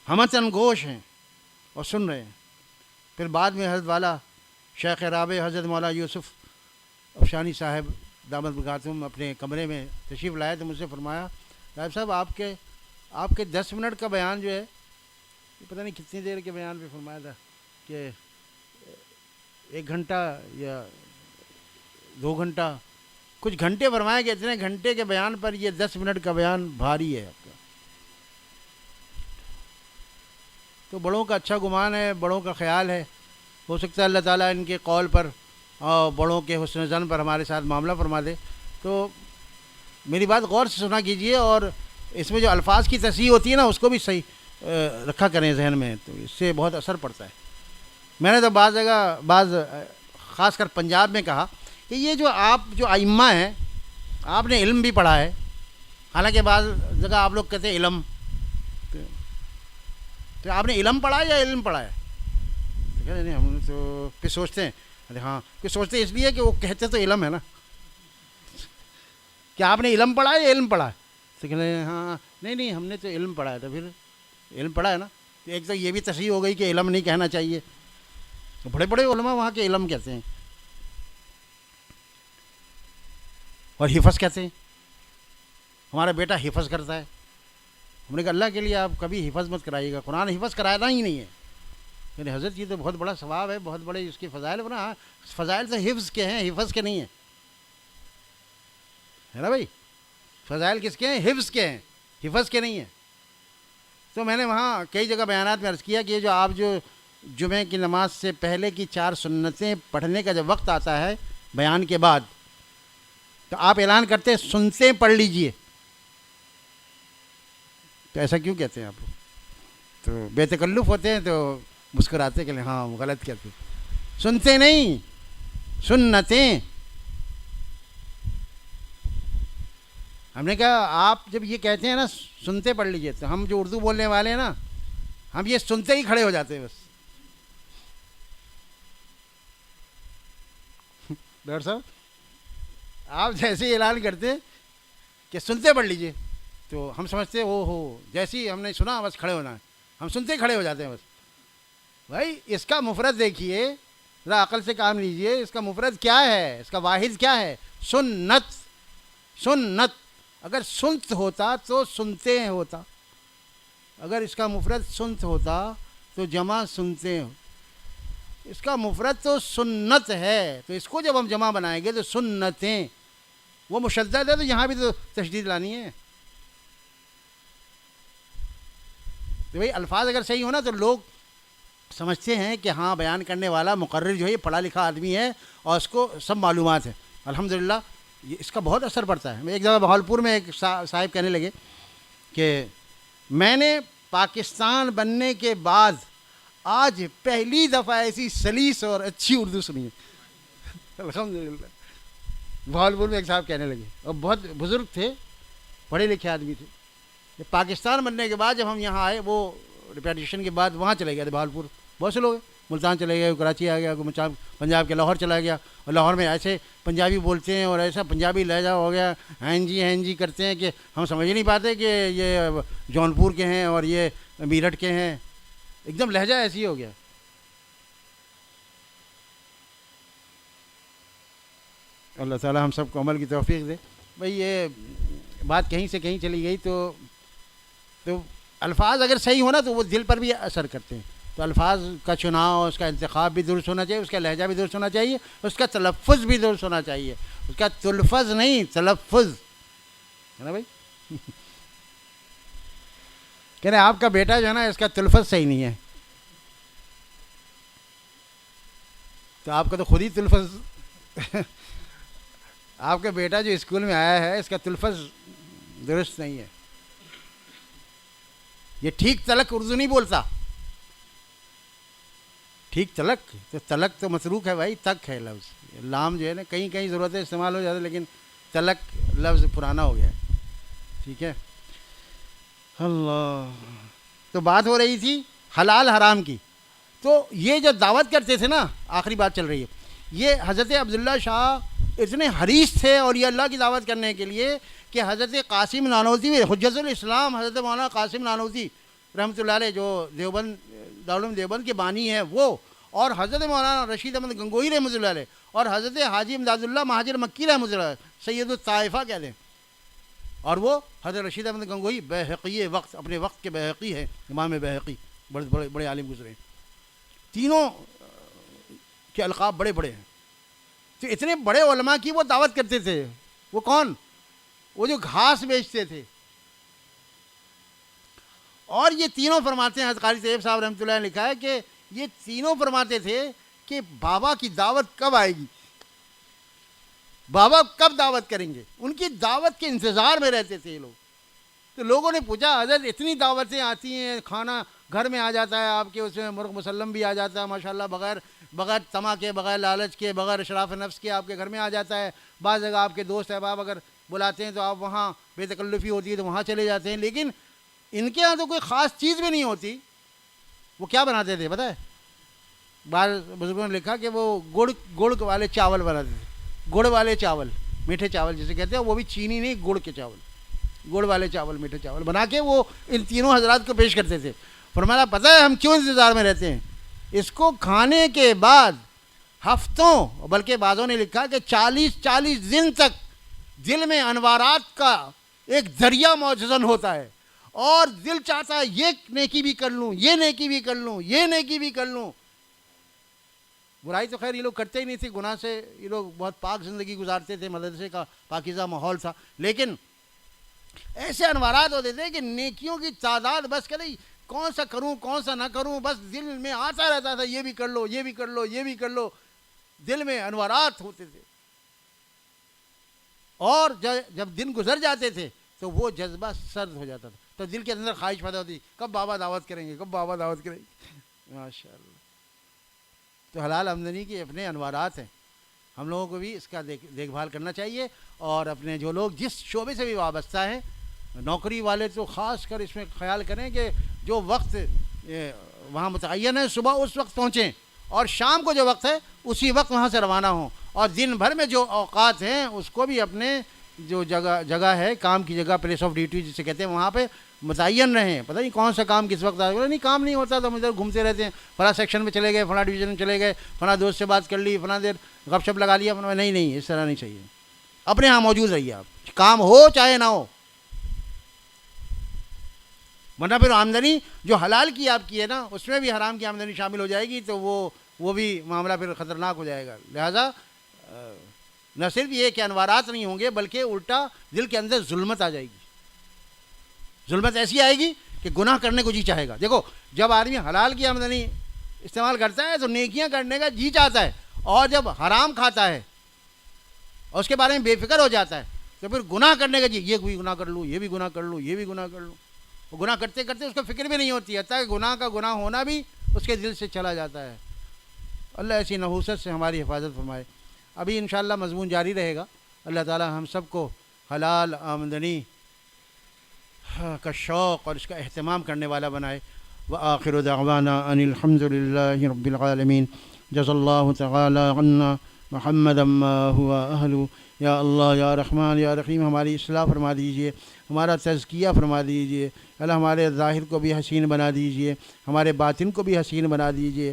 ہمتن گوش ہیں اور سن رہے ہیں. پھر بعد میں حضرت والا شیخ رابع حضرت مولانا یوسف افشانی صاحب دامت برکاتہم اپنے کمرے میں تشریف لائے تو مجھ سے فرمایا صاحب آپ کے 10 منٹ کا بیان جو ہے, پتہ نہیں کتنی دیر کے بیان پہ فرمایا تھا کہ 1 گھنٹہ یا 2 گھنٹہ, کچھ گھنٹے فرمایا کہ اتنے گھنٹے کے بیان پر یہ 10 منٹ کا بیان بھاری ہے آپ کا. تو بڑوں کا اچھا گمان ہے, بڑوں کا خیال ہے, ہو سکتا ہے اللہ تعالیٰ ان کے قول پر اور بڑوں کے حسن ظن پر ہمارے ساتھ معاملہ فرما دے. تو میری بات غور سے سنا کیجئے, اور اس میں جو الفاظ کی تصحیح ہوتی ہے نا اس کو بھی صحیح رکھا کریں ذہن میں, تو اس سے بہت اثر پڑتا ہے. میں نے تو بعض جگہ خاص کر پنجاب میں کہا کہ یہ جو ائمہ ہیں, آپ نے علم بھی پڑھا ہے, حالانکہ بعض جگہ آپ لوگ کہتے ہیں علم, تو آپ نے علم پڑھا ہے یا علم پڑھا ہے؟ نہیں ہم تو پھر سوچتے ہیں, ارے ہاں پھر سوچتے ہیں اس لیے کہ وہ کہتے تو علم ہے نا, کیا آپ نے علم پڑھا ہے یا علم پڑھا ہے؟ تو کہتے ہیں ہاں نہیں ہم نے تو علم پڑھا ہے. تو پھر علم پڑھا ہے نا, تو ایک تو یہ بھی تصحیح ہو گئی کہ علم نہیں کہنا چاہیے. بڑے بڑے علماء وہاں کے علم کہتے ہیں, اور حفظ کہتے ہیں. ہمارا بیٹا حفظ کرتا ہے, ہم نے کہا اللہ کے لیے آپ کبھی حفظ مت کرائیے گا, قرآن حفظ کرانا ہی نہیں ہے. یعنی حضرت یہ تو بہت بڑا ثواب ہے, بہت بڑے اس کے فضائل بنا, فضائل تو حفظ کے ہیں, حفظ کے نہیں ہیں, ہے نا بھائی. فضائل کس کے ہیں؟ حفظ کے ہیں, حفظ کے نہیں ہیں. تو میں نے وہاں کئی جگہ بیانات میں عرض کیا کہ یہ جو آپ جو جمعہ کی نماز سے پہلے کی 4 سنتیں پڑھنے کا جب وقت آتا ہے بیان کے بعد, تو آپ اعلان کرتے سنتے پڑھ لیجئے. تو ایسا کیوں کہتے ہیں آپ لوگ؟ تو بے تکلف ہوتے ہیں تو مسکراتے کہ ہاں غلط کہتے, سنتے نہیں, سنتیں. ہم نے کہا آپ جب یہ کہتے ہیں نا سنتے پڑھ لیجئے, تو ہم جو اردو بولنے والے ہیں نا, ہم یہ سنتے ہی کھڑے ہو جاتے ہیں بس. ڈاکٹر صاحب آپ جیسے ہی اعلان کرتے کہ سنتے پڑھ لیجئے, تو ہم سمجھتے او ہو جیسے ہی ہم نے سنا بس کھڑے ہونا ہے, ہم سنتے ہی کھڑے ہو جاتے ہیں بس. بھائی اس کا مفرد دیکھیے, ذرا عقل سے کام لیجئے, اس کا مفرد کیا ہے, اس کا واحد کیا ہے؟ سنت. سنت اگر سنت ہوتا تو سنتے ہوتا, اگر اس کا مفرد سنت ہوتا تو جمع سنتے ہو. اس کا مفرد تو سنت ہے, تو اس کو جب ہم جمع بنائیں گے تو سنتیں, وہ مشدد ہے تو یہاں بھی تو تشدید لانی ہے. تو بھائی الفاظ اگر صحیح ہونا تو لوگ سمجھتے ہیں کہ ہاں بیان کرنے والا مقرر جو ہے یہ پڑھا لکھا آدمی ہے اور اس کو سب معلومات ہے. الحمدللہ یہ اس کا بہت اثر پڑتا ہے. میں ایک جگہ بہاولپور میں ایک صاحب کہنے لگے کہ میں نے پاکستان بننے کے بعد آج پہلی دفعہ ایسی سلیس اور اچھی اردو سنی ہے. الحمدللہ بہاولپور میں ایک صاحب کہنے لگے, اور بہت بزرگ تھے, پڑھے لکھے آدمی تھے. پاکستان بننے کے بعد جب ہم یہاں آئے, وہ ریپیٹیشن کے بعد وہاں چلے گئے تھے بہاولپور, بہت سے لوگ ملتان چلے گئے، کراچی آ گیا، کوئی پنجاب کے لاہور چلا گیا، اور لاہور میں ایسے پنجابی بولتے ہیں اور ایسا پنجابی لہجہ ہو گیا، ہین جی کرتے ہیں کہ ہم سمجھ نہیں پاتے کہ یہ جونپور کے ہیں اور یہ میرٹھ کے ہیں، ایک دم لہجہ ایسی ہو گیا. اللہ تعالیٰ ہم سب کو عمل کی توفیق دے. بھئی یہ بات کہیں سے کہیں چلی گئی تو الفاظ اگر صحیح ہونا تو وہ دل پر بھی اثر کرتے ہیں. تو الفاظ کا چناؤ، اس کا انتخاب بھی درست ہونا چاہیے، اس کا لہجہ بھی درست ہونا چاہیے، اس کا تلفظ بھی درست ہونا چاہیے. اس کا تلفظ نہیں، تلفظ ہے نا بھائی. کہہ رہے آپ کا بیٹا جو ہے نا اس کا تلفظ صحیح نہیں ہے، تو آپ کا تو خود ہی تلفظ آپ کا بیٹا جو اسکول میں آیا ہے اس کا تلفظ درست نہیں ہے. یہ ٹھیک تلک اردو نہیں بولتا. ٹھیک تلک تو تلک تو مسروق ہے بھائی، تک ہے لفظ. لام جو ہے نا کہیں کہیں ضرورتیں استعمال ہو جاتا ہے، لیکن تلک لفظ پرانا ہو گیا ہے. ٹھیک ہے. اللہ. تو بات ہو رہی تھی حلال حرام کی. تو یہ جو دعوت کرتے تھے نا، آخری بات چل رہی ہے، یہ حضرت عبداللہ شاہ اتنے حریص تھے اور یہ اللہ کی دعوت کرنے کے لیے کہ حضرت قاسم نانوتوی، حجت الاسلام حضرت مولانا قاسم نانوتوی رحمۃ اللہ علیہ جو دیوبند دارالعلوم دیوبند کے بانی ہیں وہ، اور حضرت مولانا رشید احمد گنگوہی رحمۃ اللہ علیہ، اور حضرت حاجی امداد اللہ مہاجر مکی رحمۃ اللہ علیہ، سید الطائفہ کہتے ہیں. اور وہ حضرت رشید احمد گنگوہی بیہقی وقت، اپنے وقت کے بیہقی ہیں، امام بیہقی، بڑے بڑے عالم گزرے ہیں. تینوں کے القاب بڑے بڑے ہیں. تو اتنے بڑے علماء کی وہ دعوت کرتے تھے. وہ کون؟ وہ جو گھاس بیچتے تھے. اور یہ تینوں فرماتے ہیں، حضرت قاری طیب صاحب رحمۃ اللہ نے لکھا ہے کہ یہ تینوں فرماتے تھے کہ بابا کی دعوت کب آئے گی، بابا کب دعوت کریں گے. ان کی دعوت کے انتظار میں رہتے تھے یہ لوگ. تو لوگوں نے پوچھا حضرت اتنی دعوتیں آتی ہیں، کھانا گھر میں آ جاتا ہے آپ کے، اس میں مرغ مسلم بھی آ جاتا ہے ماشاءاللہ، بغیر طمع کے، بغیر لالچ کے، بغیر اشراف نفس کے آپ کے گھر میں آ جاتا ہے. بعض جگہ آپ کے دوست احباب اگر بلاتے ہیں تو آپ وہاں بے تکلفی ہوتی ہے تو وہاں چلے جاتے ہیں. لیکن ان کے ہاں تو کوئی خاص چیز بھی نہیں ہوتی. وہ کیا بناتے تھے پتہ ہے؟ بعض بزرگوں نے لکھا کہ وہ گڑ والے چاول بناتے تھے. گڑ والے چاول، میٹھے چاول جسے کہتے ہیں، وہ بھی چینی نہیں، گڑ کے چاول، گڑ والے چاول، میٹھے چاول بنا کے وہ ان تینوں حضرات کو پیش کرتے تھے. فرمایا پتہ ہے ہم کیوں انتظار میں رہتے ہیں؟ اس کو کھانے کے بعد ہفتوں، بلکہ بعضوں نے لکھا کہ 40 دن تک دل میں انوارات کا ایک دریا موجزن ہوتا ہے، اور دل چاہتا ہے یہ نیکی بھی کر لوں، یہ نیکی بھی کر لوں، یہ نیکی بھی کر لوں. برائی تو خیر یہ لوگ کرتے ہی نہیں تھے، گناہ سے یہ لوگ بہت پاک زندگی گزارتے تھے، مدرسے کا پاکیزہ ماحول تھا. لیکن ایسے انوارات ہوتے تھے کہ نیکیوں کی تعداد بس کرے، کون سا کروں کون سا نہ کروں، بس دل میں آتا رہتا تھا یہ بھی کر لو، یہ بھی کر لو، یہ بھی کر لو. دل میں انوارات ہوتے تھے. اور جب دن گزر جاتے تھے تو وہ جذبہ سرد ہو جاتا تھا. تو دل کے اندر خواہش پیدا ہوتی، کب بابا دعوت کریں گے، کب بابا دعوت کریں گے. ماشاء اللہ. تو حلال آمدنی کے اپنے انوارات ہیں. ہم لوگوں کو بھی اس کا دیکھ بھال کرنا چاہیے. اور اپنے جو لوگ جس شعبے سے بھی وابستہ ہیں، نوکری والے تو خاص کر اس میں خیال کریں کہ جو وقت وہاں متعین ہے صبح اس وقت پہنچیں، اور شام کو جو وقت ہے اسی وقت وہاں سے روانہ ہوں. اور دن بھر میں جو اوقات ہیں اس کو بھی اپنے جو جگہ ہے، کام کی جگہ، پلیس آف ڈیوٹی جسے کہتے ہیں، وہاں پہ متعین رہیں. پتہ نہیں کون سا کام کس وقت آ گیا، نہیں کام نہیں ہوتا تو ہم ادھر گھومتے رہتے ہیں، فلاں سیکشن میں چلے گئے، فلاں ڈویژن میں چلے گئے، فلاں دوست سے بات کر لی، فلاں دیر گپ شپ لگا لیا. نہیں، اس طرح نہیں چاہیے. اپنے ہاں موجود رہیے، آپ کام ہو چاہے نہ ہو. ورنہ پھر آمدنی جو حلال کی آپ کی ہے نا، اس میں بھی حرام کی آمدنی شامل ہو جائے گی تو وہ بھی معاملہ پھر خطرناک ہو جائے گا. لہذا نہ صرف یہ کہ انوارات نہیں ہوں گے، بلکہ الٹا دل کے اندر ظلمت آ جائے گی. ظلمت ایسی آئے گی کہ گناہ کرنے کو جی چاہے گا. دیکھو جب آدمی حلال کی آمدنی استعمال کرتا ہے تو نیکیاں کرنے کا جی چاہتا ہے، اور جب حرام کھاتا ہے اور اس کے بارے میں بے فکر ہو جاتا ہے تو پھر گناہ کرنے کا جی، یہ بھی گناہ کر لوں، یہ بھی گناہ کر لوں، یہ بھی گناہ کر لوں. وہ گناہ کرتے کرتے اس کو فکر بھی نہیں ہوتی ہے، حتیٰ کہ گناہ کا گناہ ہونا بھی اس کے دل سے چلا جاتا ہے. اللہ ایسی نحوست سے ہماری حفاظت فرمائے. ابھی انشاءاللہ مضمون جاری رہے گا. اللہ تعالی ہم سب کو حلال آمدنی کا شوق اور اس کا اہتمام کرنے والا بنائے. وآخر دعوانا أن الحمد لله رب العالمين جزا الله تعالى عنا محمدا ما هو أهله. یا اللہ یا رحمان یا رحیم ہماری اصلاح فرما دیجئے، ہمارا تزکیہ فرما دیجئے اللہ، ہمارے ظاہر کو بھی حسین بنا دیجئے، ہمارے باطن کو بھی حسین بنا دیجئے،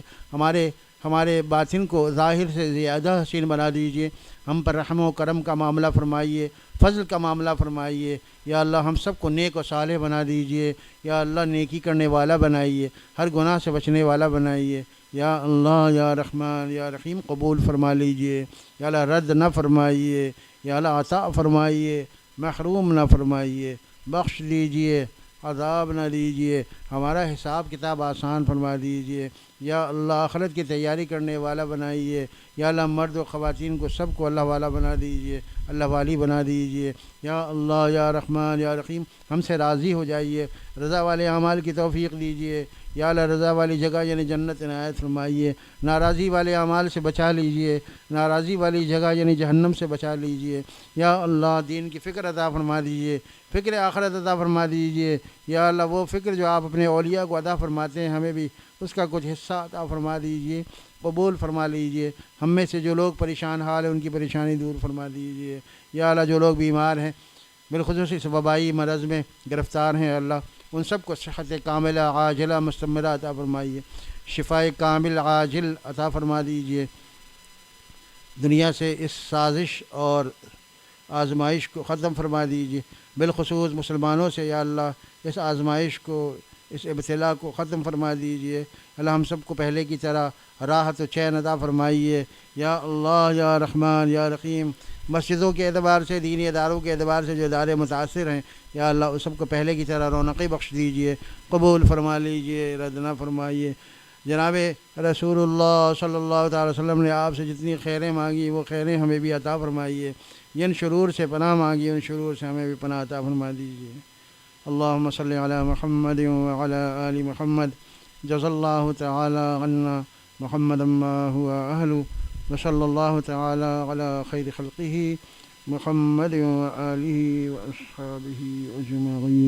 ہمارے باطن کو ظاہر سے زیادہ حسین بنا دیجئے، ہم پر رحم و کرم کا معاملہ فرمائیے، فضل کا معاملہ فرمائیے یا اللہ، ہم سب کو نیک و صالح بنا دیجئے یا اللہ، نیکی کرنے والا بنائیے، ہر گناہ سے بچنے والا بنائیے یا اللہ یا رحمان یا رحیم، قبول فرما لیجئے یا اللہ، رد نہ فرمائیے یا اللہ، عطا فرمائیے، محروم نہ فرمائیے، بخش لیجئے، عذاب نہ دیجئے، ہمارا حساب کتاب آسان فرما دیجئے یا اللہ، آخرت کی تیاری کرنے والا بنائیے یا اللہ، مرد و خواتین کو سب کو اللہ والا بنا دیجئے، اللہ والی بنا دیجئے یا اللہ یا رحمان یا رحیم، ہم سے راضی ہو جائیے، رضا والے اعمال کی توفیق دیجئے یا اللہ، رضا والی جگہ یعنی جنت عنایت فرمائیے، ناراضی والے اعمال سے بچا لیجئے، ناراضی والی جگہ یعنی جہنم سے بچا لیجئے یا اللہ، دین کی فکر عطا فرما دیجئے، فکر آخرت عطا فرما دیجئے یا اللہ، وہ فکر جو آپ اپنے اولیاء کو عطا فرماتے ہیں ہمیں بھی اس کا کچھ حصہ عطا فرما دیجئے، قبول فرما لیجئے، ہم میں سے جو لوگ پریشان حال ہیں ان کی پریشانی دور فرما دیجئے یا اللہ، جو لوگ بیمار ہیں بالخصوص اس وبائی مرض میں گرفتار ہیں اللہ، ان سب کو صحت کاملہ عاجلہ مستمرہ عطا فرمائیے، شفاء کامل عاجل عطا فرما دیجئے، دنیا سے اس سازش اور آزمائش کو ختم فرما دیجئے، بالخصوص مسلمانوں سے یا اللہ اس آزمائش کو، اس ابتلا کو ختم فرما دیجئے اللہ، ہم سب کو پہلے کی طرح راحت و چین عطا فرمائیے یا اللہ یا رحمان یا رحیم، مسجدوں کے اعتبار سے، دینی اداروں کے اعتبار سے جو ادارے متاثر ہیں یا اللہ، اس سب کو پہلے کی طرح رونقیں بخش دیجئے، قبول فرما لیجئے، رد نہ فرمائیے۔ جناب رسول اللہ صلی اللہ تعالی وسلم نے آپ سے جتنی خیریں مانگی وہ خیریں ہمیں بھی عطا فرمائیے، جن شرور سے پناہ مانگی ان شرور سے ہمیں بھی پناہ عطا فرما دیجیے۔ اللہم صلی علی محمد وعلی آل محمد، جزا اللہ تعالی عنا محمد ما هو اہلہ، وصلی اللہ تعالی علی خیر خلقہ محمد وآلہ واصحابہ اجمعین۔